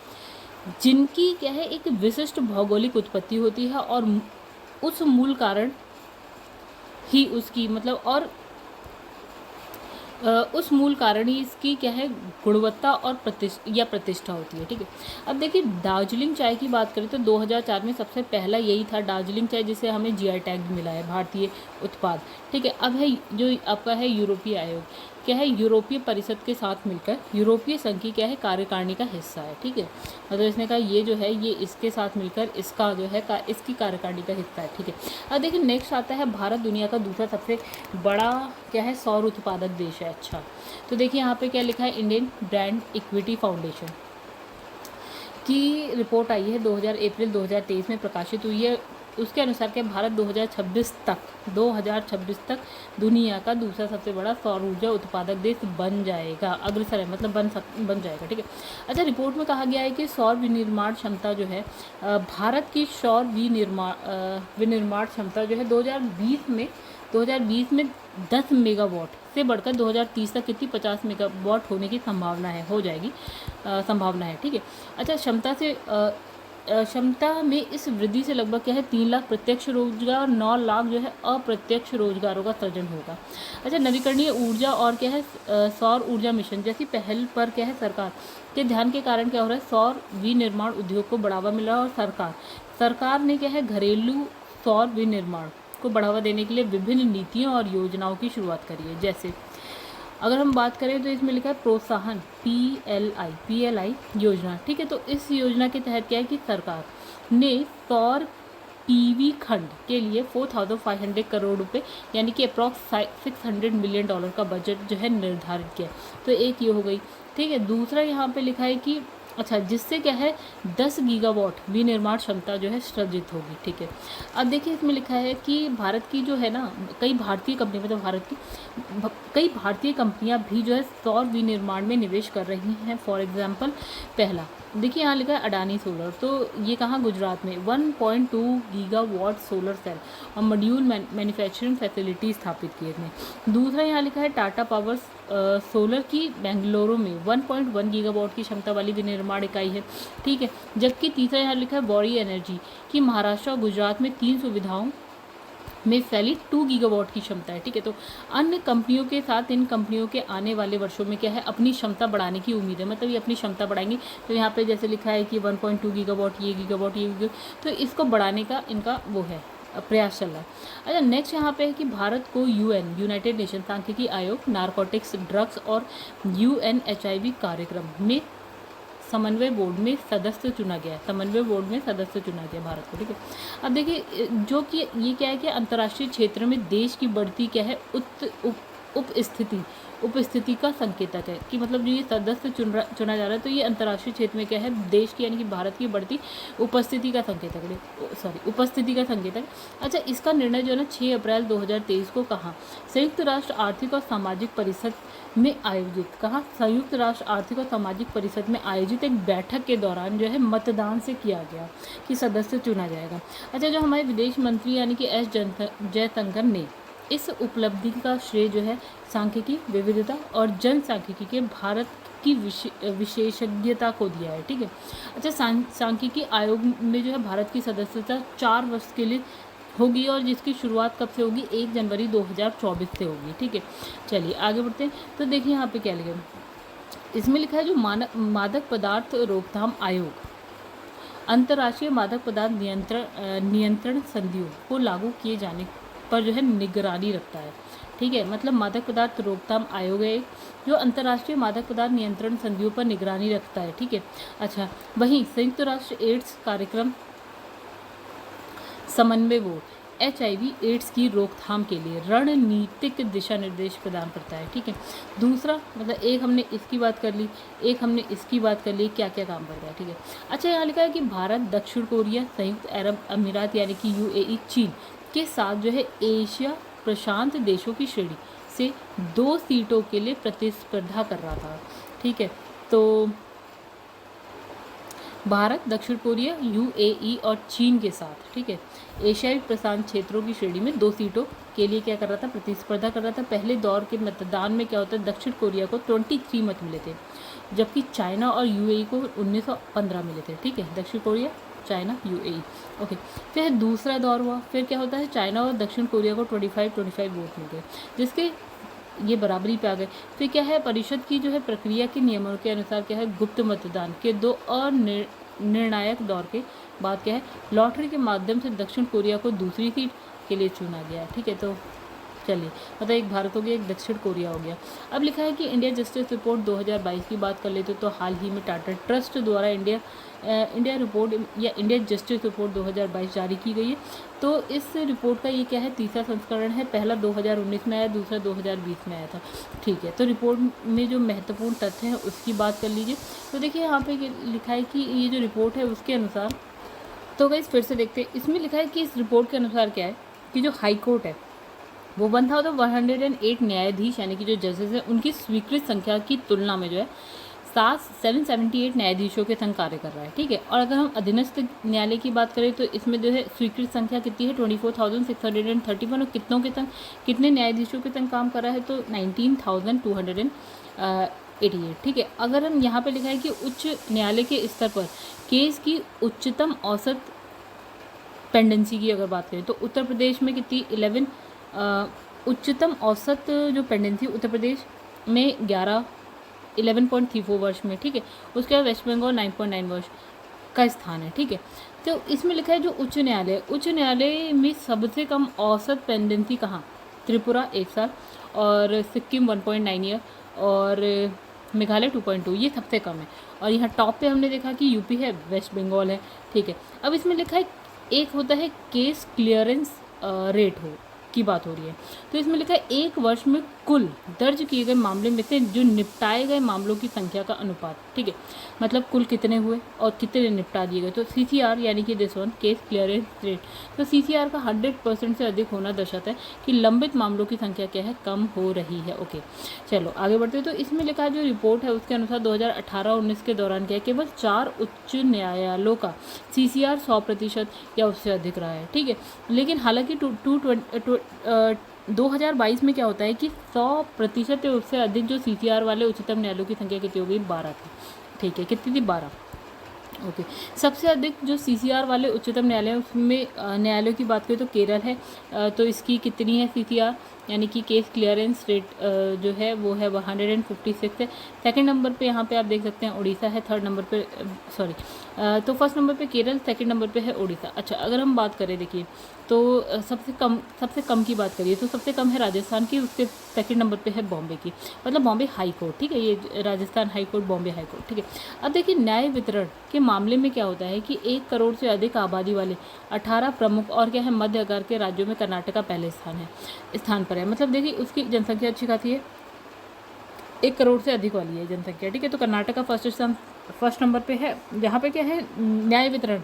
जिनकी क्या है एक विशिष्ट भौगोलिक उत्पत्ति होती है और उस मूल कारण ही उसकी मतलब और उस मूल कारण ही इसकी क्या है गुणवत्ता और प्रतिष्ठा होती है। ठीक है। अब देखिए दार्जिलिंग चाय की बात करें तो 2004 में सबसे पहला यही था दार्जिलिंग चाय जिसे हमें GI टैग मिला है, भारतीय उत्पाद। ठीक है। अब है जो आपका है यूरोपीय आयोग, क्या है यूरोपीय परिषद के साथ मिलकर यूरोपीय संघ की क्या है कार्यकारिणी का हिस्सा है। ठीक है, मतलब इसने कहा ये जो है ये इसके साथ मिलकर इसका जो है इसकी कार्यकारिणी का हिस्सा है। ठीक है। अब देखिए नेक्स्ट आता है भारत दुनिया का दूसरा सबसे बड़ा क्या है सौर उत्पादक देश है। अच्छा, तो देखिए यहाँ पे क्या लिखा है, इंडियन ब्रांड इक्विटी फाउंडेशन की रिपोर्ट आई है 2000 अप्रैल 2023 में प्रकाशित हुई है। उसके अनुसार के भारत 2026 तक दुनिया का दूसरा सबसे बड़ा सौर ऊर्जा उत्पादक देश बन जाएगा, अग्रसर है, मतलब बन जाएगा, ठीक है। अच्छा, रिपोर्ट में कहा गया है कि सौर विनिर्माण क्षमता जो है भारत की सौर विनिर्माण क्षमता जो है 2020 में 10 मेगावाट से बढ़कर 2030 तक कितनी 50 मेगावाट होने की संभावना है, हो जाएगी, संभावना है, ठीक है। अच्छा, क्षमता में इस वृद्धि से लगभग क्या है 3 लाख प्रत्यक्ष रोजगार और 9 लाख जो है अप्रत्यक्ष रोजगारों का सृजन होगा। अच्छा, नवीकरणीय ऊर्जा और क्या है सौर ऊर्जा मिशन जैसी पहल पर क्या है सरकार के ध्यान के कारण क्या हो रहा है, सौर विनिर्माण उद्योग को बढ़ावा मिल रहा है। और सरकार ने क्या है घरेलू सौर विनिर्माण को बढ़ावा देने के लिए विभिन्न नीतियों और योजनाओं की शुरुआत करी है। जैसे अगर हम बात करें तो इसमें लिखा है प्रोत्साहन PLI योजना, ठीक है। तो इस योजना के तहत क्या है कि सरकार ने सौर PV खंड के लिए 4500 करोड़ रुपए यानी कि अप्रॉक्स $600 मिलियन का बजट जो है निर्धारित किया। तो एक ये हो गई, ठीक है। दूसरा यहाँ पे लिखा है कि अच्छा, जिससे क्या है 10 गीगावाट विनिर्माण क्षमता जो है सृजित होगी, ठीक है। अब देखिए इसमें लिखा है कि भारत की जो है ना कई भारतीय कंपनी, मतलब कई भारतीय कंपनियां भी जो है सौर विनिर्माण में निवेश कर रही हैं। फॉर एग्जांपल पहला देखिए यहाँ लिखा है अडानी सोलर, तो ये कहाँ गुजरात में 1.2 गीगावाट सोलर सेल और मॉड्यूल मैन्युफैक्चरिंग फैसिलिटी स्थापित की है। दूसरा यहाँ लिखा है टाटा पावर सोलर की बेंगलुरु में 1.1 गीगावाट की क्षमता वाली विनिर्माण इकाई है, ठीक है। जबकि तीसरा यहाँ लिखा है बॉरी एनर्जी की महाराष्ट्र और गुजरात में 3 सुविधाओं में फैली 2 गीगावाट की क्षमता है, ठीक है। तो अन्य कंपनियों के साथ इन कंपनियों के आने वाले वर्षों में क्या है अपनी क्षमता बढ़ाने की उम्मीद है, मतलब ये अपनी क्षमता बढ़ाएंगी। तो यहाँ पे जैसे लिखा है कि 1.2 गीगावाट ये गीगावाट, तो इसको बढ़ाने का इनका वो है प्रयास चल रहा है। अच्छा, नेक्स्ट यहाँ पे है कि भारत को यूनाइटेड नेशन सांख्यिकी आयोग, नारकोटिक्स, ड्रग्स और UNHIV कार्यक्रम में समन्वय बोर्ड में सदस्य चुना गया भारत को, ठीक है। अब देखिए जो कि ये क्या है कि अंतर्राष्ट्रीय क्षेत्र में देश की बढ़ती क्या है उपस्थिति का संकेतक है, कि मतलब जो ये सदस्य चुना जा रहा है तो ये अंतर्राष्ट्रीय क्षेत्र में क्या है देश की यानी कि भारत की बढ़ती उपस्थिति का संकेतक है। अच्छा, इसका निर्णय जो है ना 6 अप्रैल 2023 को कहाँ संयुक्त राष्ट्र आर्थिक और सामाजिक परिषद में आयोजित एक बैठक के दौरान जो है मतदान से किया गया कि सदस्य चुना जाएगा। अच्छा, जो हमारे विदेश मंत्री यानी कि S जयशंकर ने इस उपलब्धि का श्रेय जो है सांख्यिकी विविधता और जनसांख्यिकी के भारत की विशेषज्ञता को दिया है, ठीक है। अच्छा, सांख्यिकी आयोग में जो है भारत की सदस्यता 4 वर्ष के लिए होगी और जिसकी शुरुआत कब से होगी 1 जनवरी 2024 से होगी, ठीक है। चलिए आगे बढ़ते हैं। तो देखिए यहाँ पे क्या लिखा है, इसमें लिखा है जो मादक पदार्थ रोकथाम आयोग अंतर्राष्ट्रीय मादक पदार्थ नियंत्रण संधियों को लागू किए जाने पर जो है निगरानी रखता है, ठीक है। मतलब मादक पदार्थ रोकथाम आयोग है जो अंतर्राष्ट्रीय मादक पदार्थ नियंत्रण संधियों पर निगरानी रखता है, ठीक है। अच्छा, वहीं संयुक्त राष्ट्र एड्स कार्यक्रम समन्वय बोर्ड HIV एड्स की रोकथाम के लिए रणनीतिक दिशा निर्देश प्रदान करता है, ठीक है। दूसरा मतलब एक हमने इसकी बात कर ली, एक हमने इसकी बात कर ली, क्या क्या काम करता है, ठीक है। अच्छा, यहाँ लिखा है कि भारत, दक्षिण कोरिया, संयुक्त अरब अमीरात यानी कि UAE, चीन के साथ जो है एशिया प्रशांत देशों की श्रेणी से 2 सीटों के लिए प्रतिस्पर्धा कर रहा था, ठीक है। तो भारत, दक्षिण कोरिया, UAE और चीन के साथ, ठीक है, एशियाई प्रशांत क्षेत्रों की श्रेणी में 2 सीटों के लिए क्या कर रहा था प्रतिस्पर्धा कर रहा था। पहले दौर के मतदान में क्या होता है दक्षिण कोरिया को 23 मत मिले थे, जबकि चाइना और UAE को 1915 मिले थे, ठीक है। दक्षिण कोरिया, चाइना, UAE, ओके। फिर दूसरा दौर हुआ, फिर क्या होता है चाइना और दक्षिण कोरिया को 25 वोट मिल गए, जिसके ये बराबरी पे आ गए। फिर क्या है परिषद की जो है प्रक्रिया के नियमों के अनुसार क्या है गुप्त मतदान के 2 निर्णायक दौर के बाद क्या है लॉटरी के माध्यम से दक्षिण कोरिया को दूसरी सीट के लिए चुना गया, ठीक है। तो चलिए, मतलब एक भारत हो गया, एक दक्षिण कोरिया हो गया। अब लिखा है कि इंडिया जस्टिस रिपोर्ट 2022 की बात कर लेते तो हाल ही में टाटा ट्रस्ट द्वारा इंडिया रिपोर्ट या इंडिया जस्टिस रिपोर्ट 2022 जारी की गई है। तो इस रिपोर्ट का ये क्या है, तीसरा संस्करण है। पहला 2019 में आया, दूसरा 2020 में आया था। ठीक है, तो रिपोर्ट में जो महत्वपूर्ण तथ्य हैं उसकी बात कर लीजिए। तो देखिए यहाँ पे लिखा है कि ये जो रिपोर्ट है उसके अनुसार, तो गाइस फिर से देखते हैं, इसमें लिखा है कि इस रिपोर्ट के अनुसार क्या है कि जो हाई कोर्ट है वो 1108 न्यायाधीश यानी कि जो जजेस हैं उनकी स्वीकृत संख्या की तुलना में जो है 778 न्यायाधीशों के संग कार्य कर रहा है। ठीक है, और अगर हम अधीनस्थ न्यायालय की बात करें तो इसमें जो है स्वीकृत संख्या कितनी है, 24,631, और कितनों के संग, कितने न्यायाधीशों के संग काम कर रहा है, तो 19,288। ठीक है, अगर हम यहाँ पे लिखा है कि उच्च न्यायालय के स्तर पर केस की उच्चतम औसत पेंडेंसी की अगर बात करें तो उत्तर प्रदेश में कितनी 11 उच्चतम औसत जो पेंडेंसी उत्तर प्रदेश में 11.34 वर्ष में। ठीक है, उसके बाद वेस्ट बंगाल 9.9 वर्ष का स्थान है। ठीक है, तो इसमें लिखा है जो उच्च न्यायालय में सबसे कम औसत पेंडेंसी कहाँ, त्रिपुरा 1 साल, और सिक्किम 1.9 ईयर, और मेघालय 2.2, ये सबसे कम है। और यहाँ टॉप पे हमने देखा कि यूपी है, वेस्ट बंगाल है। ठीक है, अब इसमें लिखा है एक होता है केस क्लियरेंस रेट की बात हो रही है। तो इसमें लिखा है एक वर्ष में कुल दर्ज किए गए मामले में से जो निपटाए गए मामलों की संख्या का अनुपात। ठीक है, मतलब कुल कितने हुए और कितने निपटा दिए गए। तो CCR यानी कि this one case clearance rate, तो CCR का 100% से अधिक होना दर्शाता है कि लंबित मामलों की संख्या क्या है, कम हो रही है। ओके, चलो आगे बढ़ते हैं। तो इसमें लिखा है जो रिपोर्ट है उसके अनुसार 2018-19 के दौरान क्या है, केवल 4 उच्च न्यायालयों का CCR 100% या उससे अधिक रहा है। ठीक है, लेकिन हालांकि 2022 में क्या होता है कि 100% या उससे अधिक जो CCR वाले उच्चतम न्यायालयों की संख्या कितनी हो गई, 12 थी। ठीक है, कितनी थी, 12। ओके, सबसे अधिक जो CCR वाले उच्चतम न्यायालय उसमें न्यायालयों की बात करें तो केरल है। तो इसकी कितनी है CCR यानी कि केस क्लियरेंस रेट जो है वो है 156 है। सेकंड नंबर पे यहाँ पे आप देख सकते हैं उड़ीसा है, थर्ड नंबर पे तो फर्स्ट नंबर पे केरल, सेकंड नंबर पे है उड़ीसा। अच्छा, अगर हम बात करें देखिए तो सबसे कम की बात करिए तो सबसे कम है राजस्थान की, उसके सेकंड नंबर पे है बॉम्बे की, मतलब बॉम्बे हाई कोर्ट। ठीक है, ये Rajasthan high court, Bombay high court. ठीक है, अब देखिए न्याय वितरण के मामले में क्या होता है कि 1 करोड़ से अधिक आबादी वाले 18 प्रमुख और क्या है मध्य आकार के राज्यों में कर्नाटका पहले स्थान पर है। मतलब देखिए उसकी जनसंख्या अच्छी खासी है, 1 करोड़ से अधिक वाली है जनसंख्या। ठीक है, तो कर्नाटका फर्स्ट नंबर पे है, जहाँ पे क्या है न्याय वितरण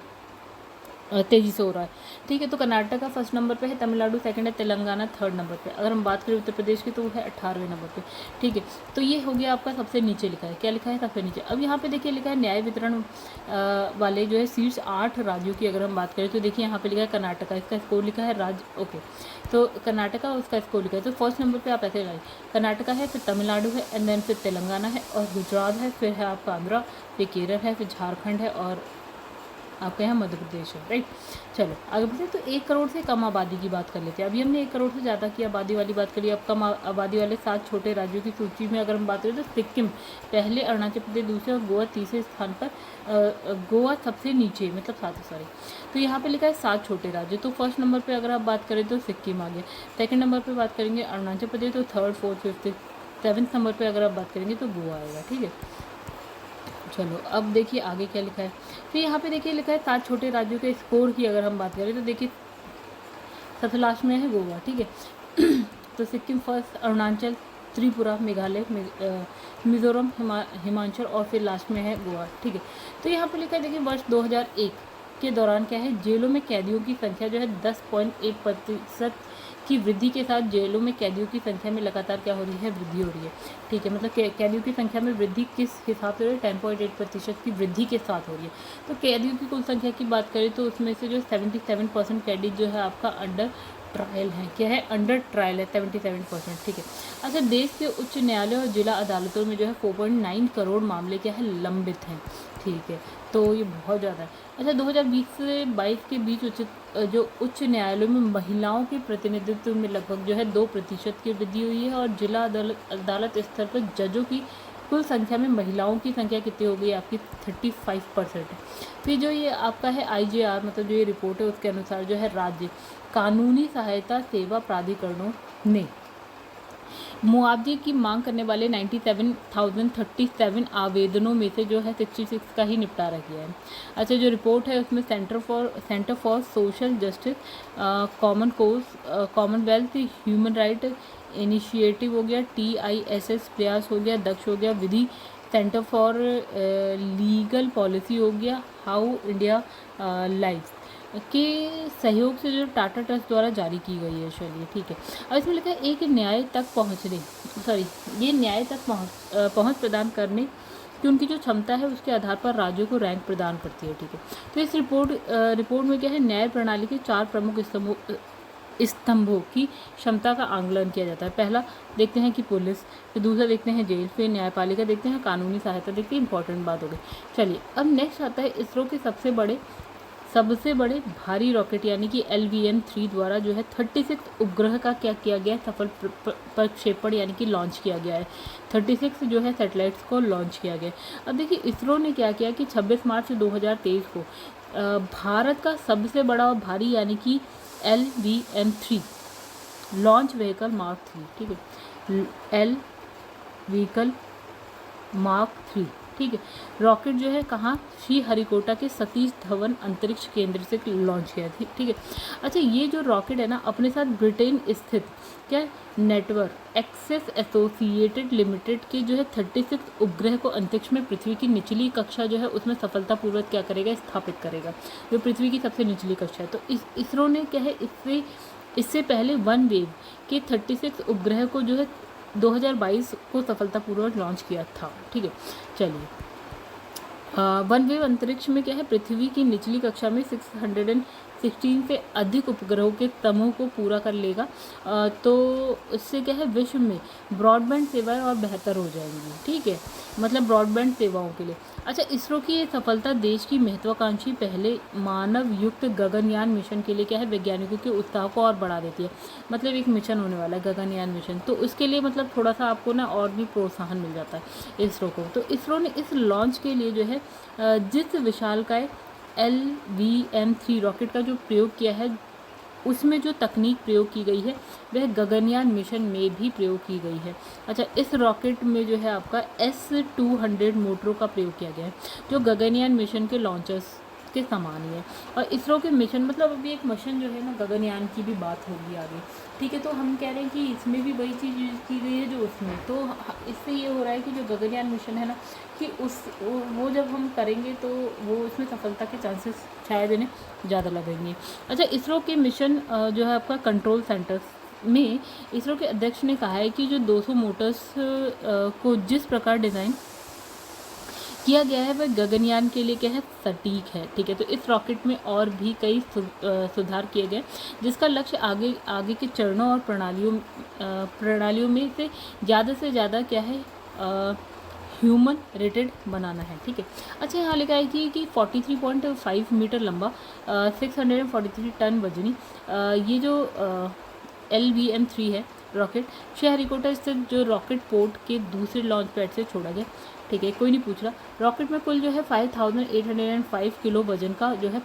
तेज़ी से हो रहा है। ठीक है, तो कर्नाटका फर्स्ट नंबर पे है, तमिलनाडु सेकंड है, तेलंगाना थर्ड नंबर पे। अगर हम बात करें उत्तर प्रदेश की तो वो है 18वें नंबर पे। ठीक है, तो ये हो गया आपका सबसे नीचे लिखा है, क्या लिखा है सबसे नीचे। अब यहाँ पे देखिए लिखा है न्याय वितरण वाले जो है शीर्ष 8 राज्यों की अगर हम बात करें तो देखिए यहाँ पे लिखा है कर्नाटका, इसका स्कोर लिखा है राज्य। ओके, तो कर्नाटका उसका स्कोर लिखा है, तो फर्स्ट नंबर पर आप ऐसे लगाइए, कर्नाटका है, फिर तमिलनाडु है, एंड देन फिर तेलंगाना है, और गुजरात है, फिर है आपका आंध्रा, फिर केरल है, फिर झारखंड है, और आपके यहाँ मध्य प्रदेश है। राइट, चलो आगे बढ़ते। तो 1 करोड़ से कम आबादी की बात कर लेते हैं। अभी हमने 1 करोड़ से ज़्यादा की आबादी वाली बात करी। अब कम आबादी वाले 7 छोटे राज्यों की सूची में अगर हम बात करें तो सिक्किम पहले, अरुणाचल प्रदेश दूसरे और गोवा तीसरे स्थान पर। गोवा सबसे नीचे, मतलब 7 तो यहाँ पे लिखा है 7 छोटे राज्य। तो फर्स्ट नंबर पर अगर आप बात करें तो सिक्किम आ गया, सेकेंड नंबर पर बात करेंगे अरुणाचल प्रदेश, तो third fourth fifth 7th number पर अगर आप बात करेंगे तो गोवा आएगा। ठीक है, चलो अब देखिए आगे क्या लिखा है। तो यहाँ पे देखिए लिखा है 7 छोटे राज्यों के स्कोर की अगर हम बात करें तो देखिए सबसे लास्ट में है गोवा। ठीक है, तो सिक्किम फर्स्ट, अरुणाचल, त्रिपुरा, मेघालय, मिजोरम, हिमाचल, और फिर लास्ट में है गोवा। ठीक है, तो यहाँ पे लिखा है देखिए वर्ष 2001 के दौरान क्या है, जेलों में कैदियों की संख्या जो है 10.8% की वृद्धि के साथ जेलों में कैदियों की संख्या में लगातार क्या हो रही है, वृद्धि हो रही है। ठीक है, मतलब कैदियों की संख्या में वृद्धि किस हिसाब से हो रही है, 10.8% की वृद्धि के साथ हो रही है। तो कैदियों की कुल संख्या की बात करें तो उसमें से जो 77% कैदी जो है आपका अंडर ट्रायल है, क्या है, अंडर ट्रायल है 77%। ठीक है, अच्छा, देश के उच्च न्यायालय और जिला अदालतों में जो है 4.9 करोड़ मामले क्या है, लंबित हैं। ठीक है, तो ये बहुत ज़्यादा है। अच्छा, 2020 से 22 के बीच उच्च न्यायालयों में महिलाओं के प्रतिनिधित्व में लगभग जो है 2% की वृद्धि हुई है, और जिला अदालत स्तर पर जजों की कुल संख्या में महिलाओं की संख्या कितनी हो गई आपकी, 35% है। फिर जो ये आपका है IJR, मतलब जो ये रिपोर्ट है उसके अनुसार जो है राज्य कानूनी सहायता सेवा प्राधिकरणों ने मुआवजे की मांग करने वाले 97,037 आवेदनों में से जो है 66 का ही निपटारा किया है। अच्छा, जो रिपोर्ट है उसमें centre for social justice, Commonwealth human right initiative हो गया, TISS प्रयास हो गया, दक्ष हो गया, विधि सेंटर फॉर लीगल पॉलिसी हो गया, हाउ इंडिया लाइफ के सहयोग से जो टाटा ट्रस्ट द्वारा जारी की गई है। चलिए ठीक है। अब इसमें लिखा है एक न्याय तक ये न्याय तक पहुँच प्रदान करने कि उनकी जो क्षमता है उसके आधार पर राज्यों को रैंक प्रदान करती है। ठीक है। तो इस रिपोर्ट में क्या है, न्याय प्रणाली के 4 प्रमुख स्तंभों की क्षमता का आंकलन किया जाता है। पहला देखते हैं कि पुलिस, फिर दूसरा देखते हैं जेल, फिर न्यायपालिका देखते हैं, कानूनी सहायता देखते हैं। इंपॉर्टेंट बात हो गई। चलिए अब नेक्स्ट आता है इसरो के सबसे बड़े भारी रॉकेट यानी कि LVM-3 द्वारा जो है 36 उपग्रह का क्या किया गया है, सफल प्रक्षेपण यानी कि लॉन्च किया गया है। 36 जो है सैटेलाइट्स को लॉन्च किया गया। अब देखिए इसरो ने क्या किया कि 26 मार्च 2023 को भारत का सबसे बड़ा और भारी यानी कि LVM-3 लॉन्च व्हीकल मार्क 3, ठीक है, एल व्हीकल मार्क 3, ठीक है, रॉकेट जो है कहाँ, श्रीहरिकोटा के सतीश धवन अंतरिक्ष केंद्र से लॉन्च किया थी। ठीक है। अच्छा, ये जो रॉकेट है ना अपने साथ ब्रिटेन स्थित क्या नेटवर्क एक्सेस एसोसिएटेड लिमिटेड के जो है 36 उपग्रह को अंतरिक्ष में पृथ्वी की निचली कक्षा जो है उसमें सफलतापूर्वक क्या करेगा, स्थापित करेगा, जो पृथ्वी की सबसे निचली कक्षा है। तो इसरो ने क्या है इससे पहले वन वेव के 36 उपग्रह को जो है 2022 को सफलतापूर्वक लॉन्च किया था। ठीक है। चलिए वन वेव अंतरिक्ष में क्या है, पृथ्वी की निचली कक्षा में 616 से अधिक उपग्रहों के समूह को पूरा कर लेगा। तो इससे क्या है, विश्व में ब्रॉडबैंड सेवाएं और बेहतर हो जाएंगी। ठीक है, मतलब ब्रॉडबैंड सेवाओं के लिए। अच्छा, इसरो की ये सफलता देश की महत्वाकांक्षी पहले मानव युक्त गगनयान मिशन के लिए क्या है, वैज्ञानिकों के उत्साह को और बढ़ा देती है। मतलब एक मिशन होने वाला है गगनयान मिशन, तो उसके लिए मतलब थोड़ा सा आपको ना और भी प्रोत्साहन मिल जाता है इसरो को। तो इसरो ने इस लॉन्च के लिए जो है जिस विशालकाय LVM-3 रॉकेट का जो प्रयोग किया है उसमें जो तकनीक प्रयोग की गई है वह गगनयान मिशन में भी प्रयोग की गई है। अच्छा, इस रॉकेट में जो है आपका S-200 मोटरों का प्रयोग किया गया है जो गगनयान मिशन के लॉन्चर्स के समान ही है। और इसरो के मिशन मतलब अभी एक मिशन जो है ना गगनयान की भी बात होगी आगे। ठीक है, तो हम कह रहे हैं कि इसमें भी वही चीज़ यूज़ की गई है जो उसमें, तो इससे ये हो रहा है कि जो गगनयान मिशन है ना कि वो जब हम करेंगे तो वो उसमें सफलता के चांसेस शायद इन्हें ज़्यादा लगेंगे। अच्छा, इसरो के मिशन जो है आपका कंट्रोल सेंटर्स में इसरो के अध्यक्ष ने कहा है कि जो 200 मोटर्स को जिस प्रकार डिज़ाइन किया गया है वह गगनयान के लिए क्या है, सटीक है। ठीक है, तो इस रॉकेट में और भी कई सुधार किए गए जिसका लक्ष्य आगे के चरणों और प्रणालियों में से ज़्यादा क्या है ह्यूमन रेटेड बनाना है। ठीक है। अच्छा, यहाँ लिखा है कि 43.5 मीटर लंबा 643 टन वजनी ये जो LVM-3 है रॉकेट श्रीहरिकोटा स्थित जो रॉकेट पोर्ट के दूसरे लॉन्च पैड से छोड़ा गया। ठीक है, कोई नहीं पूछ रहा। रॉकेट में कुल जो है 5805 किलो वजन का जो है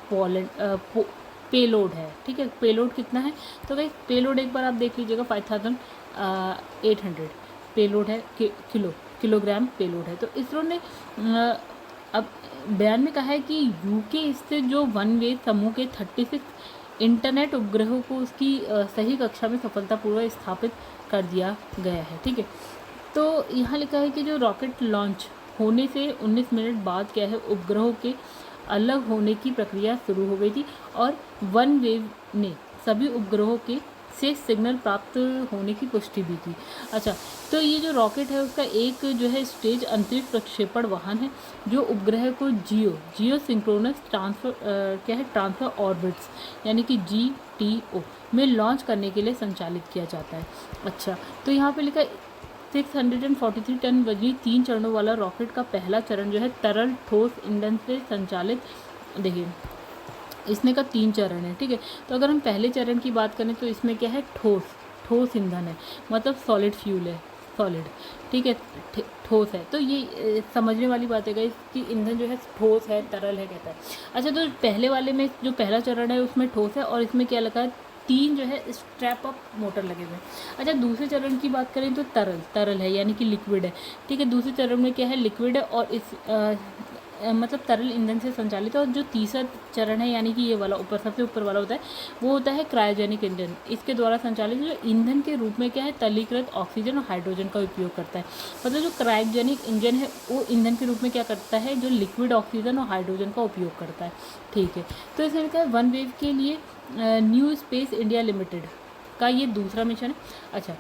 पेलोड है। ठीक है, पेलोड कितना है, तो भाई पेलोड एक बार आप देख लीजिएगा 5800 पेलोड है, किलोग्राम पेलोड है। तो इसरो ने अब बयान में कहा है कि यूके स्थित जो वन वे समूह के 36 इंटरनेट उपग्रहों को उसकी सही कक्षा में सफलतापूर्वक स्थापित कर दिया गया है। ठीक है, तो यहाँ लिखा है कि जो रॉकेट लॉन्च होने से 19 मिनट बाद क्या है उपग्रहों के अलग होने की प्रक्रिया शुरू हो गई थी और वन वेव ने सभी उपग्रहों के से सिग्नल प्राप्त होने की पुष्टि भी की। अच्छा, तो ये जो रॉकेट है उसका एक जो है स्टेज अंतरिक्ष प्रक्षेपण वाहन है जो उपग्रह को जियो सिंक्रोनस ट्रांसफर ऑर्बिट्स यानी कि GTO में लॉन्च करने के लिए संचालित किया जाता है। अच्छा, तो यहाँ पे लिखा 643 टन वजनी 3 चरणों वाला रॉकेट का पहला चरण जो है तरल ठोस ईंधन से संचालित, देखिए इसमें का 3 चरण है। ठीक है, तो अगर हम पहले चरण की बात करें तो इसमें क्या है, ठोस ईंधन है, मतलब सॉलिड फ्यूल है, सॉलिड। ठीक है, ठोस है, तो ये समझने वाली बात है कि ईंधन जो है ठोस है, तरल है कहता है। अच्छा, तो पहले वाले में जो पहला चरण है उसमें ठोस है और इसमें क्या लगा है, 3 जो है स्ट्रैप अप मोटर लगे हुए हैं। अच्छा, दूसरे चरण की बात करें तो तरल है, यानी कि लिक्विड है, ठीक है। दूसरे चरण में क्या है, लिक्विड है, और इस मतलब तरल ईंधन से संचालित है। और जो तीसरा चरण है, यानी कि ये वाला ऊपर सबसे ऊपर वाला होता है, वो होता है क्रायोजेनिक इंजन। इसके द्वारा संचालित जो ईंधन के रूप में क्या है, तलीकृत ऑक्सीजन और हाइड्रोजन का उपयोग करता है। मतलब जो क्रायोजेनिक इंजन है वो ईंधन के रूप में क्या करता है, जो लिक्विड ऑक्सीजन और हाइड्रोजन का उपयोग करता है, ठीक है। तो इसमें क्या है, वन वेव के लिए न्यू स्पेस इंडिया लिमिटेड का ये दूसरा मिशन है। अच्छा,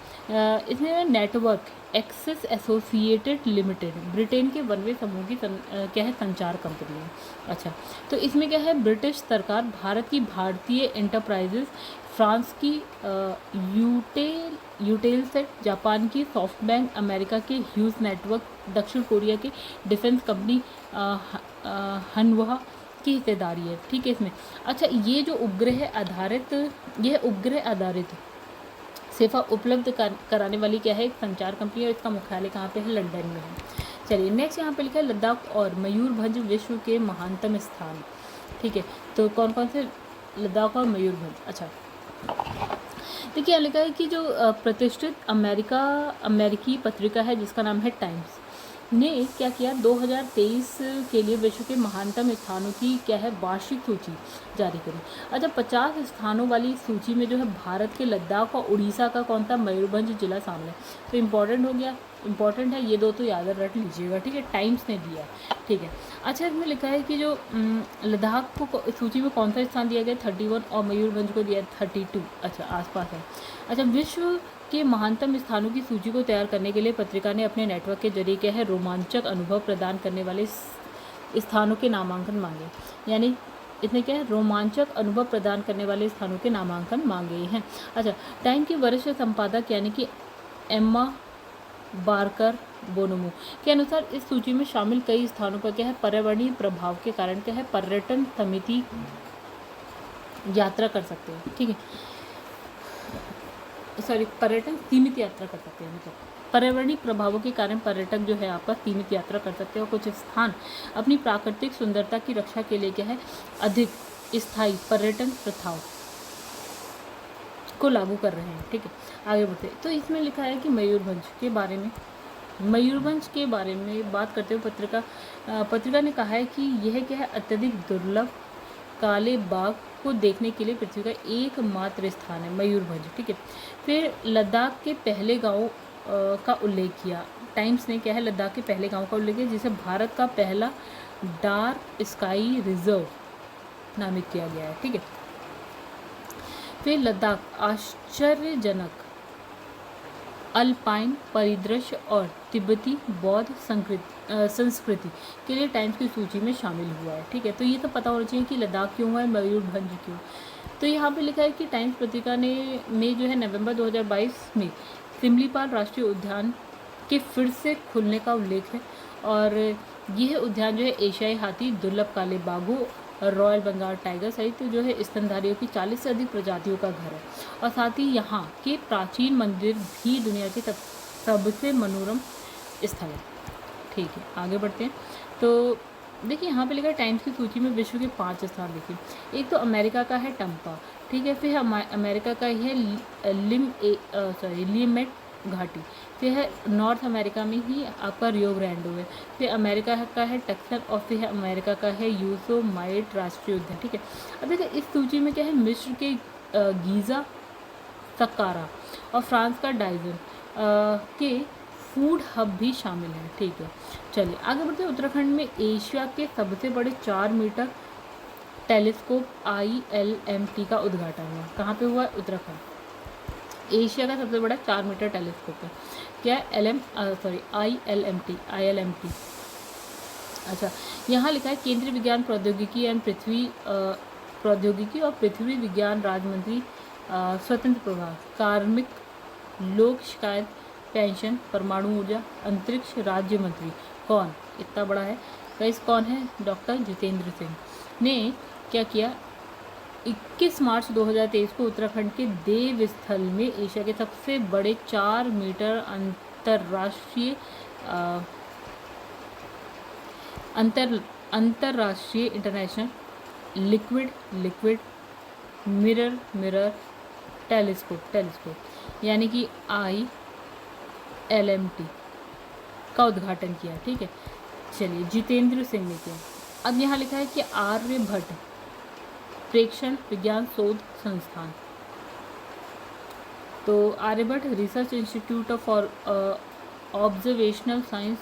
इसमें network access associated limited Britain के वनवे समूह की क्या है, संचार कंपनी है। अच्छा, तो इसमें क्या है, ब्रिटिश सरकार, भारत की भारतीय एंटरप्राइजेस, फ्रांस की यूटेलसेट, जापान की सॉफ्टबैंक, अमेरिका के ह्यूज नेटवर्क, दक्षिण कोरिया की डिफेंस कंपनी हनवा की हिस्सेदारी है, ठीक है इसमें। अच्छा, ये जो उपग्रह आधारित सेवा उपलब्ध कराने वाली क्या है, एक संचार कंपनी है, और इसका मुख्यालय कहाँ पे है, लंदन में है। चलिए नेक्स्ट यहाँ पे लिखा है लद्दाख और मयूरभंज विश्व के महानतम स्थान, ठीक है। तो कौन कौन से, लद्दाख और मयूरभंज। अच्छा, देखिए लिखा है कि जो प्रतिष्ठित अमेरिकी पत्रिका है जिसका नाम है टाइम्स ने क्या किया, 2023 के लिए विश्व के महानतम स्थानों की क्या है, वार्षिक सूची जारी करी। अच्छा, 50 स्थानों वाली सूची में जो है भारत के लद्दाख और उड़ीसा का कौन सा, मयूरभंज जिला शामिल है। तो इम्पॉर्टेंट हो गया, इम्पॉर्टेंट है ये दो, तो याद रख लीजिएगा, ठीक है, टाइम्स ने दिया है, ठीक है। अच्छा, इसमें लिखा है कि जो लद्दाख को सूची में कौन सा स्थान दिया गया, 31, और मयूरभंज को दिया 32। अच्छा, आसपास है। अच्छा, विश्व के महानतम स्थानों की सूची को तैयार करने के लिए पत्रिका ने अपने नेटवर्क के जरिए क्या है, रोमांचक अनुभव प्रदान करने वाले स्थानों के नामांकन मांगे। यानी इसने क्या है, रोमांचक अनुभव प्रदान करने वाले स्थानों के नामांकन मांगे हैं। अच्छा, टाइम की वरिष्ठ संपादक यानी कि एम्मा बारकर बोनोमो के अनुसार इस सूची में शामिल कई स्थानों पर क्या है, पर्यावरणीय प्रभाव के कारण क्या है, पर्यटन समिति यात्रा कर सकते हैं, ठीक है, सॉरी, पर्यटन सीमित यात्रा कर सकते हैं, मतलब पर्यावरणीय प्रभावों के कारण पर्यटक जो है आपका सीमित यात्रा कर सकते हैं। और कुछ स्थान अपनी प्राकृतिक सुंदरता की रक्षा के लिए क्या है, अधिक स्थायी पर्यटन प्रथाओं को लागू कर रहे हैं, ठीक है। आगे बढ़ते, तो इसमें लिखा है कि मयूरभंज के बारे में बात करते हुए पत्रिका ने कहा है कि यह क्या है, अत्यधिक दुर्लभ काले बाघ को देखने के लिए पृथ्वी का एकमात्र स्थान है, मयूरभंज, ठीक है। फिर लद्दाख के पहले गांव का उल्लेख किया। टाइम्स ने क्या है, लद्दाख के पहले गांव का उल्लेख किया जिसे भारत का पहला डार्क स्काई रिजर्व नामित किया गया है, ठीक है। फिर लद्दाख आश्चर्यजनक अल्पाइन परिदृश्य और तिब्बती बौद्ध संस्कृति के लिए टाइम्स की सूची में शामिल हुआ है, ठीक है। तो ये तो पता होना चाहिए कि लद्दाख क्यों है, मयूरभंज क्यों। तो यहाँ पे लिखा है कि टाइम्स पत्रिका ने जो है नवंबर 2022 में सिमलीपाल राष्ट्रीय उद्यान के फिर से खुलने का उल्लेख है। और यह उद्यान जो है एशियाई हाथी, दुर्लभ काले बाघों, रॉयल बंगाल टाइगर सहित जो है स्तनधारियों की 40 से अधिक प्रजातियों का घर है। और साथ ही यहाँ के प्राचीन मंदिर भी दुनिया के सबसे मनोरम स्थल है, ठीक है। आगे बढ़ते हैं, तो देखिए यहाँ पे लिखा है टाइम्स की सूची में विश्व के 5 स्थान लिखे। एक तो अमेरिका का है टम्पा, ठीक है। फिर अमेरिका का ही है लिमेट घाटी। फिर है नॉर्थ अमेरिका में ही आपका रियो ग्रांडे है। फिर अमेरिका का है टक्सन, और फिर है अमेरिका का है योसेमाइट राष्ट्रीय उद्यान, ठीक है। अब देखिए इस सूची में क्या है, मिस्र के गीज़ा, सक्कारा और फ्रांस का डाइजन के फूड हब भी शामिल हैं, ठीक है। चलिए आगे बढ़ते हैं। उत्तराखंड में एशिया के सबसे बड़े 4 मीटर टेलीस्कोप ILMT का उद्घाटन हुआ। कहाँ पे हुआ, उत्तराखंड। एशिया का सबसे बड़ा 4 मीटर टेलीस्कोप है, क्या है, ILMT। अच्छा, यहाँ लिखा है केंद्रीय विज्ञान प्रौद्योगिकी एवं प्रौद्योगिकी और पृथ्वी विज्ञान राज्य मंत्री स्वतंत्र प्रभार, कार्मिक, लोक शिकायत, पेंशन, परमाणु ऊर्जा, अंतरिक्ष राज्य मंत्री कौन, इतना बड़ा है गाइस, कौन है, डॉक्टर जितेंद्र सिंह ने क्या किया, 21 मार्च 2023 को उत्तराखंड के देव स्थल में एशिया के सबसे बड़े 4 मीटर अंतर्राष्ट्रीय इंटरनेशनल लिक्विड मिरर टेलीस्कोप यानी कि ILMT का उद्घाटन किया। ठीक है, चलिए जितेंद्र सिंह ने किया। अब यहाँ लिखा है कि आर्यभट्ट प्रेक्षण विज्ञान शोध संस्थान, तो Aryabhatta Research Institute of Observational Science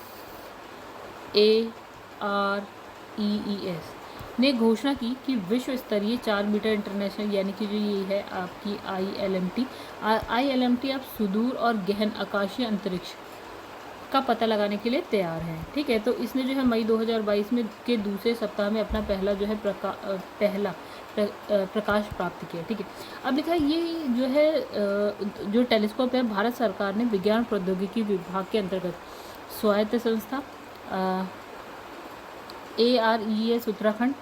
AREES ने घोषणा की कि विश्व स्तरीय 4 मीटर इंटरनेशनल यानी कि जो ये है आपकी ILMT आप सुदूर और गहन आकाशीय अंतरिक्ष का पता लगाने के लिए तैयार है। ठीक है, तो इसने जो है मई 2022 में के दूसरे सप्ताह में अपना पहला जो है प्रकाश प्राप्त किया। ठीक है, अब लिखा है ये जो है जो टेलीस्कोप है भारत सरकार ने विज्ञान प्रौद्योगिकी विभाग के अंतर्गत स्वायत्त संस्था AREES उत्तराखंड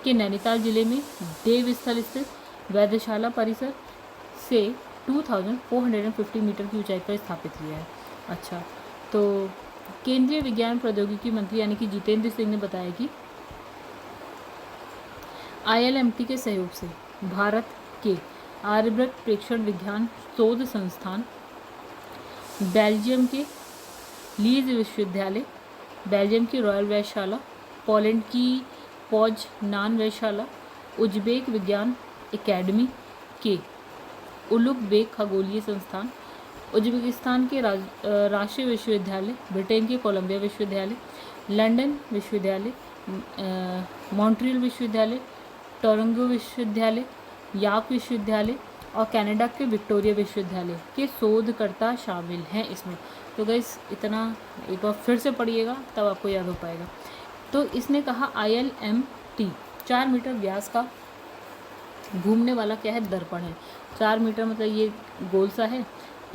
के नैनीताल जिले में देवस्थल स्थित वेधशाला परिसर से 2450 मीटर की ऊंचाई पर स्थापित किया है। अच्छा, तो केंद्रीय विज्ञान प्रौद्योगिकी मंत्री यानी कि जितेंद्र सिंह ने बताया कि ILMT के सहयोग से भारत के आर्यभट्ट प्रेक्षण विज्ञान शोध संस्थान, बेल्जियम के लीज विश्वविद्यालय, बेल्जियम की रॉयल वेधशाला, पोलैंड की पोजनान वेधशाला, उज्बेक विज्ञान एकेडमी के उलुगबेक खगोलीय संस्थान, उज्बेकिस्तान के राष्ट्रीय विश्वविद्यालय, ब्रिटेन के कोलंबिया विश्वविद्यालय, लंदन विश्वविद्यालय, मॉन्ट्रियल विश्वविद्यालय, टोरंटो विश्वविद्यालय, याक विश्वविद्यालय और कनाडा के विक्टोरिया विश्वविद्यालय के शोधकर्ता शामिल हैं इसमें। तो गाइस इतना एक बार फिर से पढ़िएगा तब आपको याद हो पाएगा। तो इसने कहा ILMT 4 मीटर व्यास का घूमने वाला क्या है दर्पण है। 4 मीटर मतलब ये गोल सा है,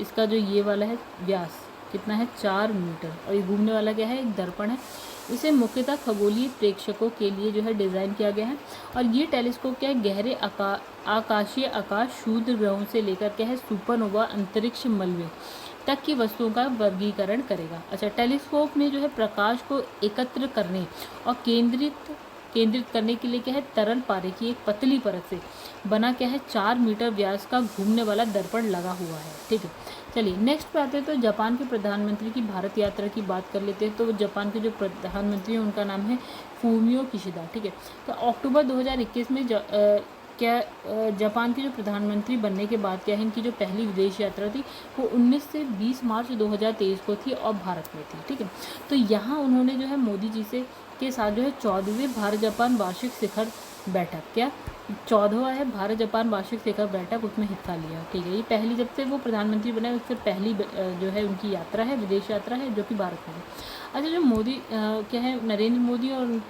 इसका जो ये वाला है व्यास कितना है 4 मीटर, और ये घूमने वाला क्या है एक दर्पण है। इसे मुख्यतः खगोलीय प्रेक्षकों के लिए जो है डिज़ाइन किया गया है। और ये टेलीस्कोप क्या है गहरे आकाशीय आकाश क्षुद्र ग्रहों से लेकर क्या है सुपरनोवा अंतरिक्ष मलबे तक की वस्तुओं का वर्गीकरण करेगा। अच्छा, टेलीस्कोप में जो है प्रकाश को एकत्र करने और केंद्रित करने के लिए क्या है तरल पारे की एक पतली परत से बना क्या है 4 मीटर व्यास का घूमने वाला दर्पण लगा हुआ है। ठीक है, चलिए नेक्स्ट पे आते हैं। तो जापान के प्रधानमंत्री की भारत यात्रा की बात कर लेते हैं। तो जापान के जो प्रधानमंत्री हैं उनका नाम है फूमियो किशिदा। ठीक है, तो अक्टूबर 2021 में जापान के जो प्रधानमंत्री बनने के बाद क्या है इनकी जो पहली विदेश यात्रा थी वो 19 से 20 मार्च 2023 को थी और भारत में थी। ठीक है, तो यहाँ उन्होंने जो है मोदी जी से के साथ जो है 14वें भारत जापान वार्षिक शिखर बैठक, क्या 14वां है भारत जापान वार्षिक शिखर बैठक, उसमें हिस्सा लिया। ठीक है, ये पहली जब से वो प्रधानमंत्री बने उससे पहली जो है उनकी यात्रा है, विदेश यात्रा है जो कि भारत में है। अच्छा, जो मोदी क्या है नरेंद्र मोदी और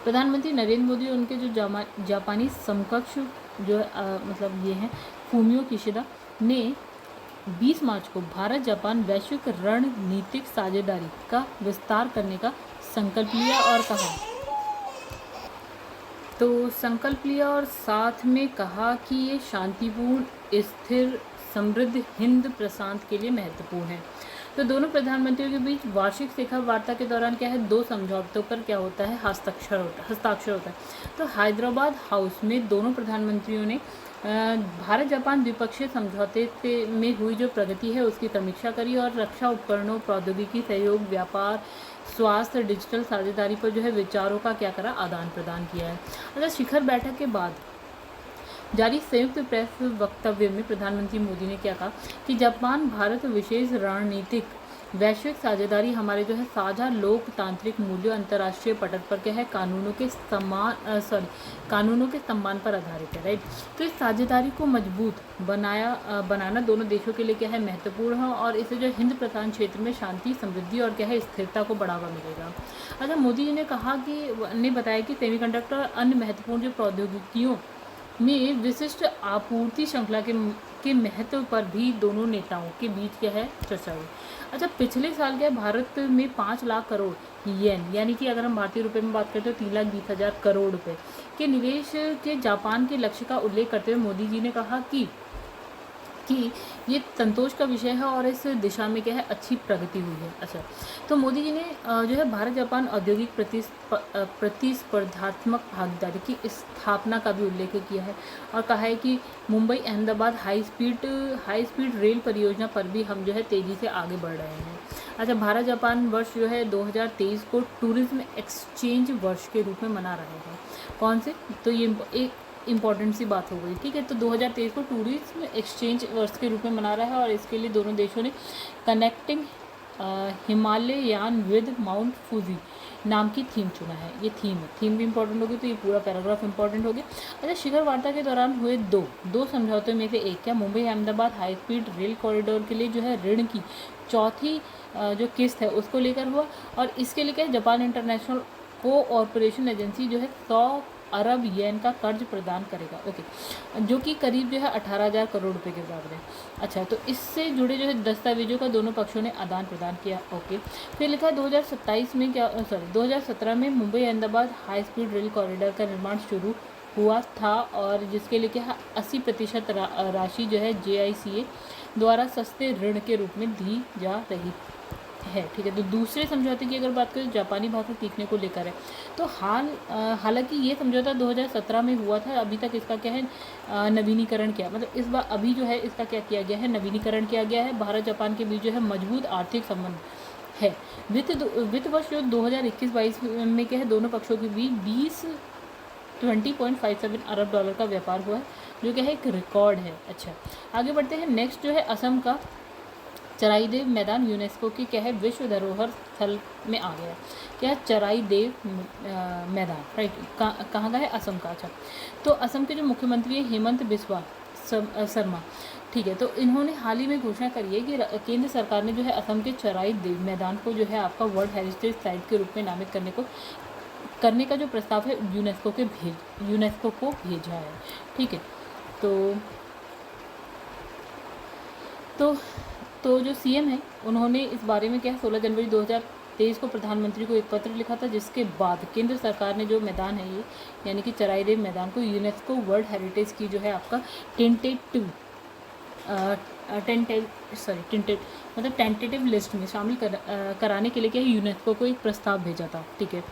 प्रधानमंत्री नरेंद्र मोदी और उनके जो जापानी समकक्ष जो मतलब ये हैं फूमियो किशिदा ने 20 मार्च को भारत जापान वैश्विक रणनीतिक साझेदारी का विस्तार करने का संकल्प लिया और साथ में कहा कि ये शांतिपूर्ण स्थिर समृद्ध हिंद प्रशांत के लिए महत्वपूर्ण है। तो दोनों प्रधानमंत्रियों के बीच वार्षिक शिखर वार्ता के दौरान क्या है 2 समझौतों पर क्या होता है हस्ताक्षर होता है। तो हैदराबाद हाउस में दोनों प्रधानमंत्रियों ने भारत जापान द्विपक्षीय समझौते में हुई जो प्रगति है उसकी समीक्षा करी और रक्षा उपकरणों, प्रौद्योगिकी सहयोग, व्यापार, स्वास्थ्य, डिजिटल साझेदारी पर जो है विचारों का क्या करा आदान प्रदान किया है। अच्छा, शिखर बैठक के बाद जारी संयुक्त प्रेस वक्तव्य में प्रधानमंत्री मोदी ने क्या कहा कि जापान भारत विशेष रणनीतिक वैश्विक साझेदारी हमारे जो है साझा लोकतांत्रिक मूल्यों, अंतर्राष्ट्रीय पटल पर क्या है कानूनों के सम्मान पर आधारित है। राइट, तो इस साझेदारी को मजबूत बनाना दोनों देशों के लिए क्या है महत्वपूर्ण है और इससे जो हिंद प्रशांत क्षेत्र में शांति, समृद्धि और क्या है स्थिरता को बढ़ावा मिलेगा। अच्छा, मोदी जी ने बताया कि सेमीकंडक्टर और अन्य महत्वपूर्ण जो प्रौद्योगिकियों में विशिष्ट आपूर्ति श्रृंखला के महत्व पर भी दोनों नेताओं के बीच क्या है चर्चा हुई। अच्छा, पिछले साल क्या भारत में 5 लाख करोड़ येन यानी कि अगर हम भारतीय रुपए में बात करते हैं तो 3,20,000 करोड़ रुपए के निवेश के जापान के लक्ष्य का उल्लेख करते हुए मोदी जी ने कहा कि कि ये संतोष का विषय है और इस दिशा में क्या है अच्छी प्रगति हुई है। अच्छा, तो मोदी जी ने जो है भारत जापान औद्योगिक प्रतिस्पर्धात्मक भागीदारी की स्थापना का भी उल्लेख किया है और कहा है कि Mumbai Ahmedabad high speed rail परियोजना पर भी हम जो है तेज़ी से आगे बढ़ रहे हैं। अच्छा, भारत जापान वर्ष जो है 2023 को टूरिज्म एक्सचेंज वर्ष के रूप में मना रहे हैं। कौन से? तो ये एक इम्पॉर्टेंट सी बात हो गई, ठीक है। तो 2023 को टूरिज्म एक्सचेंज वर्ष के रूप में मना रहा है और इसके लिए दोनों देशों ने connecting Himalayan with mount Fuji नाम की थीम चुना है। ये थीम भी इम्पोर्टेंट होगी, तो ये पूरा पैराग्राफ इम्पोर्टेंट हो गया। अच्छा, शिखर वार्ता के दौरान हुए दो समझौतों में से एक क्या Mumbai Ahmedabad high speed rail corridor के लिए जो है ऋण की चौथी जो किस्त है उसको लेकर हुआ और इसके लिए क्या जापान इंटरनेशनल कोऑपरेशन एजेंसी जो है 100 अरब येन का कर्ज प्रदान करेगा, ओके, जो कि करीब जो है 18,000 करोड़ रुपए के बराबर है। अच्छा, तो इससे जुड़े जो है दस्तावेजों का दोनों पक्षों ने आदान प्रदान किया, ओके। फिर लिखा है 2017 में Mumbai Ahmedabad high speed rail corridor का निर्माण शुरू हुआ था और जिसके लिए क्या 80% राशि जो है JICA द्वारा सस्ते ऋण के रूप में दी जा रही है, ठीक है। तो दूसरे समझौते की अगर बात करें जापानी भाषा सीखने को लेकर है, तो हालांकि ये समझौता 2017 में हुआ था। अभी तक इसका क्या है नवीनीकरण किया, मतलब इस बार अभी जो है इसका क्या किया गया है नवीनीकरण किया गया है। भारत जापान के बीच जो है मजबूत आर्थिक संबंध है। वित्त वर्ष जो 2021-22 में क्या है दोनों पक्षों के बीच 20.57 अरब डॉलर का व्यापार हुआ है, जो क्या है एक रिकॉर्ड है। अच्छा, आगे बढ़ते हैं। नेक्स्ट जो है असम का चराईदेव मैदान यूनेस्को की क्या है विश्व धरोहर स्थल में आ गया। क्या है चराईदेव मैदान, राइट, कहाँ का है? असम का। अच्छा, तो असम के जो मुख्यमंत्री हैं हेमंत बिस्वा शर्मा, ठीक है, तो इन्होंने हाल ही में घोषणा करी है कि केंद्र सरकार ने जो है असम के चराईदेव मैदान को जो है आपका वर्ल्ड हेरिटेज साइट के रूप में नामित करने का जो प्रस्ताव है यूनेस्को को भेजा है, ठीक है। तो जो CM है उन्होंने इस बारे में क्या 16 जनवरी 2023 को प्रधानमंत्री को एक पत्र लिखा था, जिसके बाद केंद्र सरकार ने जो मैदान है ये यानी कि चराईदेव मैदान को यूनेस्को वर्ल्ड हेरिटेज की जो है आपका टेंटेटिव लिस्ट में शामिल कराने के लिए क्या यूनेस्को को एक प्रस्ताव भेजा था, ठीक है।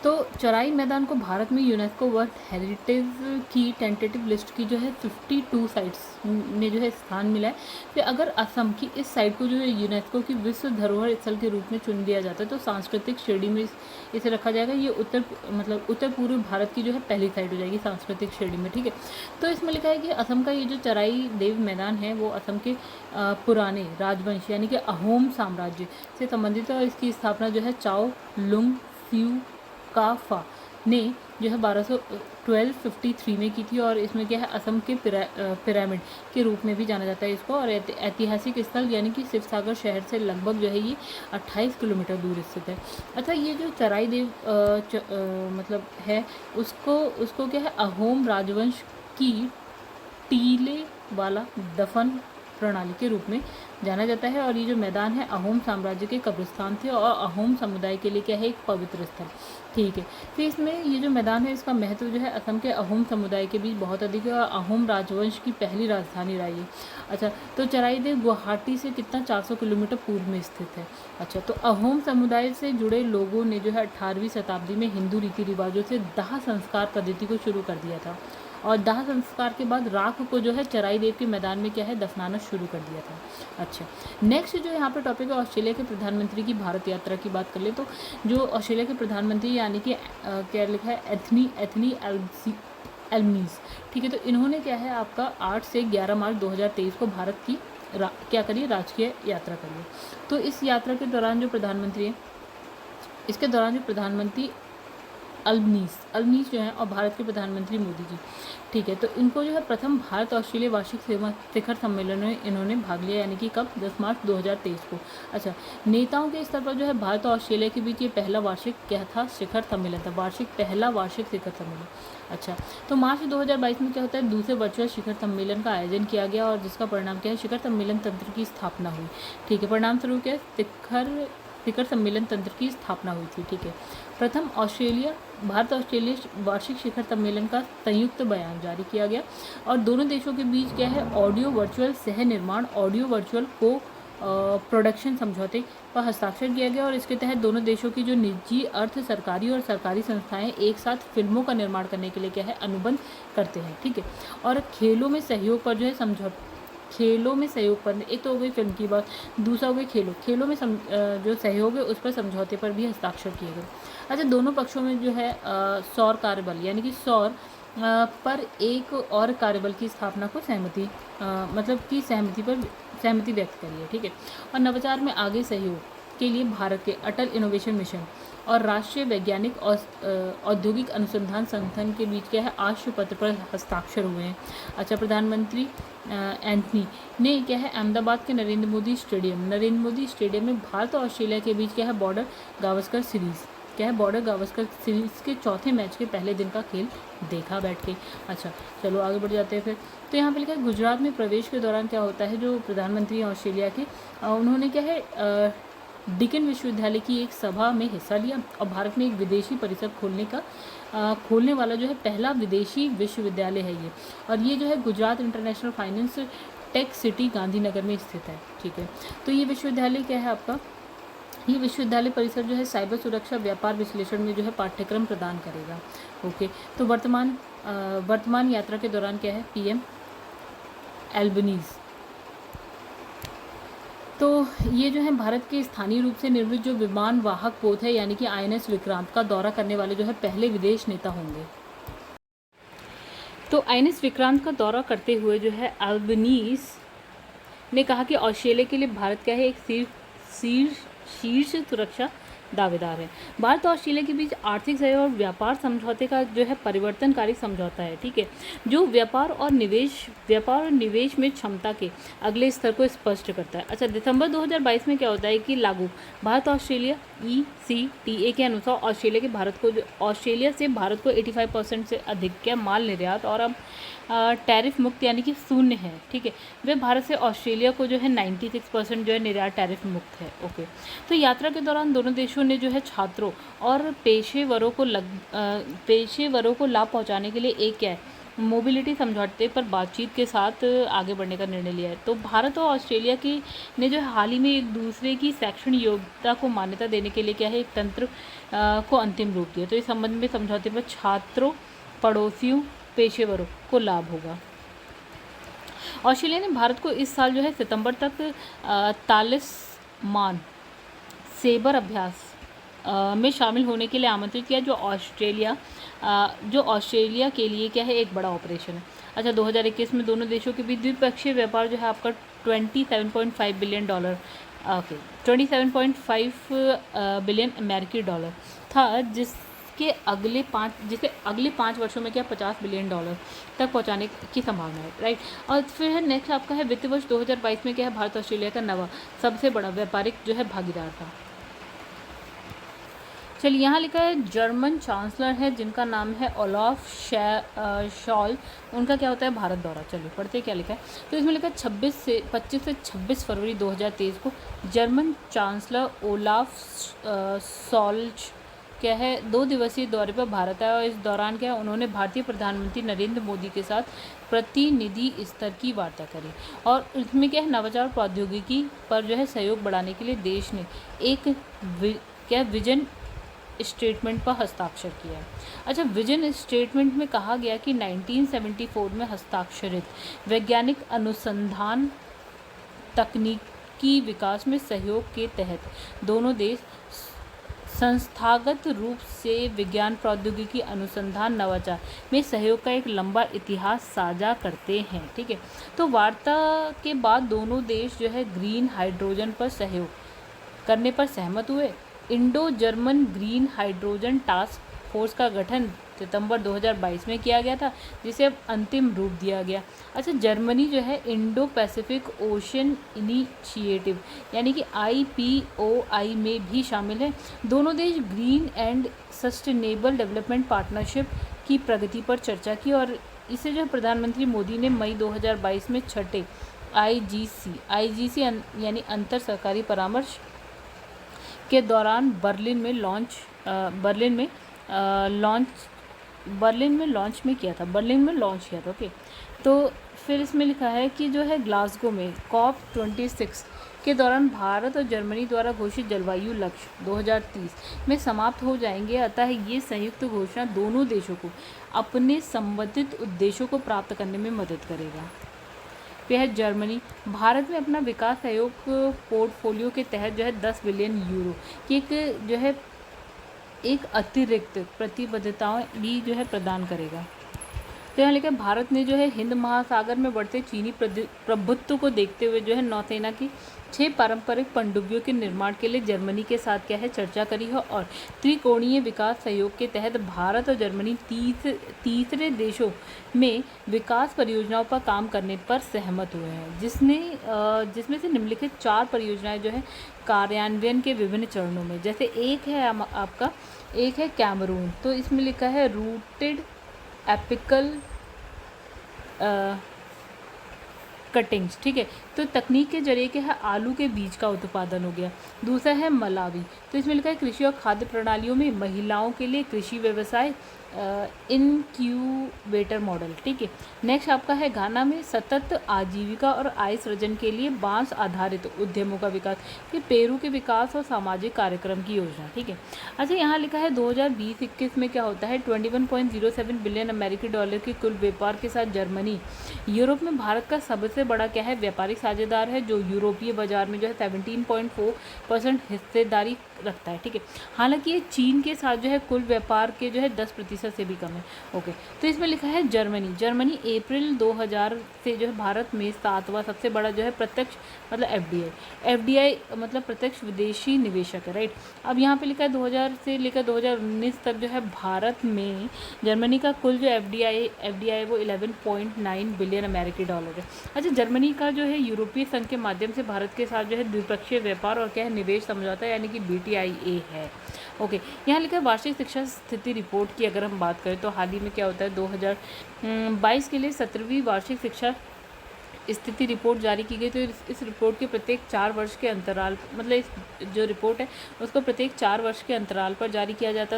तो चराई मैदान को भारत में यूनेस्को वर्ल्ड हेरिटेज की टेंटेटिव लिस्ट की जो है 52 साइट्स में जो है स्थान मिला है। फिर अगर असम की इस साइट को जो है यूनेस्को की विश्व धरोहर स्थल के रूप में चुन दिया जाता है तो सांस्कृतिक श्रेणी में इसे रखा जाएगा। ये उत्तर पूर्व भारत की जो है पहली साइट हो जाएगी सांस्कृतिक श्रेणी में, ठीक है। तो इसमें लिखा है कि असम का ये जो चराई देव मैदान है वो असम के पुराने राजवंश यानी कि अहोम साम्राज्य से संबंधित है और इसकी स्थापना जो है चाओ लुंग फ्यू काफा ने जो है 1253 में की थी और इसमें क्या है असम के पिरामिड के रूप में भी जाना जाता है इसको। और ऐतिहासिक स्थल यानी कि शिवसागर शहर से लगभग जो है ये 28 किलोमीटर दूर स्थित है। अच्छा, ये जो चराई देव मतलब है उसको क्या है अहोम राजवंश की टीले वाला दफन प्रणाली के रूप में जाना जाता है और ये जो मैदान है अहोम साम्राज्य के कब्रिस्तान थे और अहोम समुदाय के लिए क्या है एक पवित्र स्थल, ठीक है। फिर इसमें ये जो मैदान है इसका महत्व जो है असम के अहोम समुदाय के बीच बहुत अधिक है और अहोम राजवंश की पहली राजधानी रही है। अच्छा, तो चराईदेव गुवाहाटी से कितना 400 किलोमीटर पूर्व में स्थित है। अच्छा, तो अहोम समुदाय से जुड़े लोगों ने जो है 18वीं शताब्दी में हिंदू रीति रिवाजों से दाह संस्कार पद्धति को शुरू कर दिया था और दाह संस्कार के बाद राख को जो है चराईदेव के मैदान में क्या है दफनाना शुरू कर दिया था। अच्छा, नेक्स्ट जो यहाँ पे टॉपिक है ऑस्ट्रेलिया के प्रधानमंत्री की भारत यात्रा की बात कर ले तो जो ऑस्ट्रेलिया के प्रधानमंत्री यानी कि क्या लिखा है एथनी एल्बनीज़, ठीक है। तो इन्होंने क्या है आपका 8 से 11 मार्च 2023 को भारत की क्या करिए राजकीय यात्रा करिए। तो इस यात्रा के दौरान जो प्रधानमंत्री है इसके दौरान जो प्रधानमंत्री अल्बनीज़ जो है और भारत के प्रधानमंत्री मोदी जी, ठीक है, तो इनको जो है प्रथम भारत ऑस्ट्रेलिया वार्षिक शिखर सम्मेलन में इन्होंने भाग लिया यानी कि कब 10 मार्च 2023 को। अच्छा, नेताओं के स्तर पर जो है भारत और ऑस्ट्रेलिया के बीच ये पहला वार्षिक क्या था शिखर सम्मेलन था, पहला वार्षिक शिखर सम्मेलन। अच्छा, तो मार्च 2022 में क्या होता है दूसरे वर्चुअल शिखर सम्मेलन का आयोजन किया गया और जिसका परिणाम क्या है शिखर सम्मेलन तंत्र की स्थापना हुई, ठीक है। परिणाम स्वरूप क्या शिखर सम्मेलन तंत्र की स्थापना हुई थी, ठीक है। प्रथम भारत ऑस्ट्रेलिया वार्षिक शिखर सम्मेलन का संयुक्त बयान जारी किया गया और दोनों देशों के बीच क्या है, ऑडियो वर्चुअल सह निर्माण ऑडियो वर्चुअल को प्रोडक्शन समझौते पर हस्ताक्षर किया गया और इसके तहत दोनों देशों की जो निजी अर्ध सरकारी और सरकारी संस्थाएं एक साथ फिल्मों का निर्माण करने के लिए क्या है, अनुबंध करते हैं। ठीक है, और खेलों में सहयोग पर जो है खेलों में सहयोग पर, एक तो हो गई फिल्म की बात, दूसरा हो गई खेलों में जो सहयोग है उस पर समझौते पर भी हस्ताक्षर किए गए। अच्छा, दोनों पक्षों में जो है सौर कार्यबल यानी कि सौर पर एक और कार्यबल की स्थापना को सहमति व्यक्त करी है। ठीक है, और नवाचार में आगे सहयोग के लिए भारत के अटल इनोवेशन मिशन और राष्ट्रीय वैज्ञानिक और औद्योगिक अनुसंधान संगठन के बीच क्या है, आशय पत्र पर हस्ताक्षर हुए हैं। अच्छा, प्रधानमंत्री एंथनी ने क्या है, अहमदाबाद के नरेंद्र मोदी स्टेडियम में भारत और ऑस्ट्रेलिया के बीच क्या है, बॉर्डर गावस्कर सीरीज के चौथे मैच के पहले दिन का खेल देखा बैठ के। अच्छा, चलो आगे बढ़ जाते हैं फिर। तो यहाँ पे लिखा है, गुजरात में प्रवेश के दौरान क्या होता है, जो प्रधानमंत्री ऑस्ट्रेलिया के उन्होंने क्या है, डिकन विश्वविद्यालय की एक सभा में हिस्सा लिया और भारत में एक विदेशी परिसर खोलने वाला जो है पहला विदेशी विश्वविद्यालय है ये, और ये जो है Gujarat international finance tech city Gandhinagar में स्थित है। ठीक है, तो ये विश्वविद्यालय क्या है आपका, ये विश्वविद्यालय परिसर जो है साइबर सुरक्षा व्यापार विश्लेषण में जो है पाठ्यक्रम प्रदान करेगा। ओके, तो वर्तमान यात्रा के दौरान क्या है, पीएम एल्बनीज, तो ये जो है भारत के स्थानीय रूप से निर्मित जो विमान वाहक पोत है यानी कि आईएनएस विक्रांत का दौरा करने वाले जो है पहले विदेश नेता होंगे। तो आईएनएस विक्रांत का दौरा करते हुए जो है एल्बनीज ने कहा कि ऑस्ट्रेलिया के लिए भारत क्या है, एक शीर्ष सुरक्षा दावेदार है। भारत और ऑस्ट्रेलिया के बीच आर्थिक सहयोग और व्यापार समझौते का जो है परिवर्तनकारी समझौता है। ठीक है, जो व्यापार और निवेश में क्षमता के अगले स्तर को स्पष्ट करता है। अच्छा, दिसंबर 2022 में क्या होता है कि लागू भारत ऑस्ट्रेलिया ECTA के अनुसार ऑस्ट्रेलिया से भारत को 85% से अधिक क्या माल निर्यात और अब टैरिफ मुक्त यानी कि शून्य है। ठीक है, वे भारत से ऑस्ट्रेलिया को जो है 96% जो है निर्यात टैरिफ मुक्त है। ओके, तो यात्रा के दौरान दोनों देशों ने जो है छात्रों और पेशेवरों को लाभ पहुंचाने के लिए एक क्या है, मोबिलिटी समझौते पर बातचीत के साथ आगे बढ़ने का निर्णय लिया है। तो भारत और ऑस्ट्रेलिया ने जो हाल ही में एक दूसरे की शैक्षणिक योग्यता को मान्यता देने के लिए क्या है, एक तंत्र को अंतिम रूप दिया। तो इस संबंध में समझौते पर छात्रों, पड़ोसियों, पेशेवरों को लाभ होगा। ऑस्ट्रेलिया ने भारत को इस साल जो है सितंबर तक तालिस्मान सेबर अभ्यास में शामिल होने के लिए आमंत्रित किया, जो ऑस्ट्रेलिया के लिए क्या है, एक बड़ा ऑपरेशन है। अच्छा, 2021 में दोनों देशों के बीच द्विपक्षीय व्यापार जो है आपका $27.5 बिलियन 27.5 बिलियन अमेरिकी डॉलर था, जिसे अगले 5 वर्षों में क्या $50 बिलियन तक पहुंचाने की संभावना है। राइट, और फिर है नेक्स्ट आपका है वित्त वर्ष 2022 में क्या है, भारत ऑस्ट्रेलिया का नवा सबसे बड़ा व्यापारिक जो है भागीदार था। चलिए, यहाँ लिखा है जर्मन चांसलर है जिनका नाम है ओलाफ शॉल, उनका क्या होता है, भारत दौरा। चलिए पढ़ते क्या लिखा है। तो इसमें लिखा है 25 से 26 फरवरी 2023 को जर्मन चांसलर ओलाफ शॉल्ज क्या है 2 दिवसीय दौरे पर भारत आया और इस दौरान क्या है, उन्होंने भारतीय प्रधानमंत्री नरेंद्र मोदी के साथ प्रतिनिधि स्तर की वार्ता करी और इसमें क्या है, नवाचार प्रौद्योगिकी पर जो है सहयोग बढ़ाने के लिए देश ने एक विजन स्टेटमेंट पर हस्ताक्षर किया। अच्छा, विजन स्टेटमेंट में कहा गया कि 1974 में हस्ताक्षरित वैज्ञानिक अनुसंधान तकनीकी विकास में सहयोग के तहत दोनों देश संस्थागत रूप से विज्ञान प्रौद्योगिकी अनुसंधान नवाचार में सहयोग का एक लंबा इतिहास साझा करते हैं। ठीक है, तो वार्ता के बाद दोनों देश जो है ग्रीन हाइड्रोजन पर सहयोग करने पर सहमत हुए। Indo German green hydrogen task force का गठन सितंबर 2022 में किया गया था, जिसे अब अंतिम रूप दिया गया। अच्छा, जर्मनी जो है इंडो पैसिफिक ओशन इनिशिएटिव यानी कि IPOI में भी शामिल है। दोनों देश green and sustainable development partnership की प्रगति पर चर्चा की और इसे जो प्रधानमंत्री मोदी ने मई 2022 में छठे IGC यानी अंतर सरकारी परामर्श के दौरान बर्लिन में लॉन्च किया था, ओके। तो फिर इसमें लिखा है कि जो है ग्लासगो में COP26 के दौरान भारत और जर्मनी द्वारा घोषित जलवायु लक्ष्य 2030 में समाप्त हो जाएंगे, अतः ये संयुक्त घोषणा दोनों देशों को अपने संबंधित उद्देश्यों को प्राप्त करने में मदद करेगा। यह जर्मनी भारत में अपना विकास सहयोग पोर्टफोलियो के तहत जो है 10 बिलियन यूरो की एक अतिरिक्त प्रतिबद्धताएं भी जो है प्रदान करेगा। तो यहाँ लिखा है भारत ने जो है हिंद महासागर में बढ़ते चीनी प्रभुत्व को देखते हुए जो है नौसेना की 6 पारंपरिक पनडुब्बियों के निर्माण के लिए जर्मनी के साथ क्या है चर्चा करी है, और त्रिकोणीय विकास सहयोग के तहत भारत और जर्मनी तीसरे देशों में विकास परियोजनाओं पर काम करने पर सहमत हुए हैं, जिसमें से निम्नलिखित 4 परियोजनाएं जो है कार्यान्वयन के विभिन्न चरणों में, जैसे एक है कैमरून, तो इसमें लिखा है रूटेड एपिकल कटिंग्स, ठीक है। तो तकनीक के जरिए क्या है आलू के बीज का उत्पादन हो गया। दूसरा है मलावी, तो इसमें लिखा है कृषि और खाद्य प्रणालियों में महिलाओं के लिए कृषि व्यवसाय इनक्यूबेटर मॉडल, ठीक है। नेक्स्ट आपका है घाना में सतत आजीविका और आय सृजन के लिए बांस आधारित उद्यमों का विकास, फिर पेरू के विकास और सामाजिक कार्यक्रम की योजना, ठीक है। अच्छा, यहाँ लिखा है 2020-21 में क्या होता है 21.07 बिलियन अमेरिकी डॉलर के कुल व्यापार के साथ जर्मनी यूरोप में भारत का सबसे बड़ा क्या है व्यापारिक साझेदार है, जो यूरोपीय बाजार में जो है 17.4% हिस्सेदारी रखता है, ठीक है। हालांकि ये चीन के साथ जो है कुल व्यापार के जो है 10% से भी कम है, ओके। तो इसमें लिखा है जर्मनी अप्रैल 2000 से जो है भारत में 7वां सबसे बड़ा जो है प्रत्यक्ष मतलब एफडीआई मतलब प्रत्यक्ष विदेशी निवेशक है, राइट। अब यहाँ पे लिखा है 2000 से लेकर 2019 तक जो है भारत में जर्मनी का कुल जो एफडीआई वो 11.9 बिलियन अमेरिकी डॉलर है। अच्छा, जर्मनी का जो है यूरोपीय संघ के माध्यम से भारत के साथ जो है द्विपक्षीय व्यापार और क्या है निवेश समझौता यानी कि BTIA है, ओके। यहाँ लिखा है वार्षिक शिक्षा स्थिति रिपोर्ट की अगर हम बात करें तो हाल ही में क्या होता है 2022 के लिए 17वीं वार्षिक शिक्षा स्थिति रिपोर्ट जारी की गई। तो इस रिपोर्ट के प्रत्येक 4 वर्ष के अंतराल मतलब इस जो रिपोर्ट है उसको प्रत्येक 4 वर्ष के अंतराल पर जारी किया जाता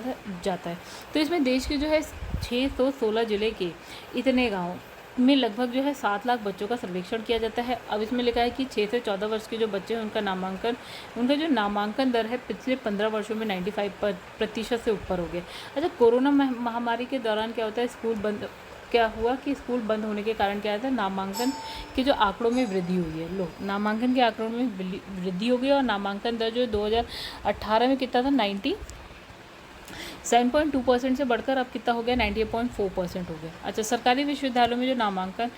है। तो इसमें देश के जो है 616 जिले के इतने गाँव में लगभग जो है 7 लाख बच्चों का सर्वेक्षण किया जाता है। अब इसमें लिखा है कि 6 से 14 वर्ष के जो बच्चे हैं उनका जो नामांकन दर है पिछले 15 वर्षों में 95% से ऊपर हो गया। अच्छा, कोरोना महामारी के दौरान क्या होता है स्कूल बंद होने के कारण क्या था नामांकन के जो आंकड़ों में वृद्धि हुई है। नामांकन के आंकड़ों में वृद्धि हो गई और नामांकन दर जो 2018 में कितना था 97.2% से बढ़कर अब कितना हो गया 98.4% हो गया। अच्छा, सरकारी विश्वविद्यालयों में जो नामांकन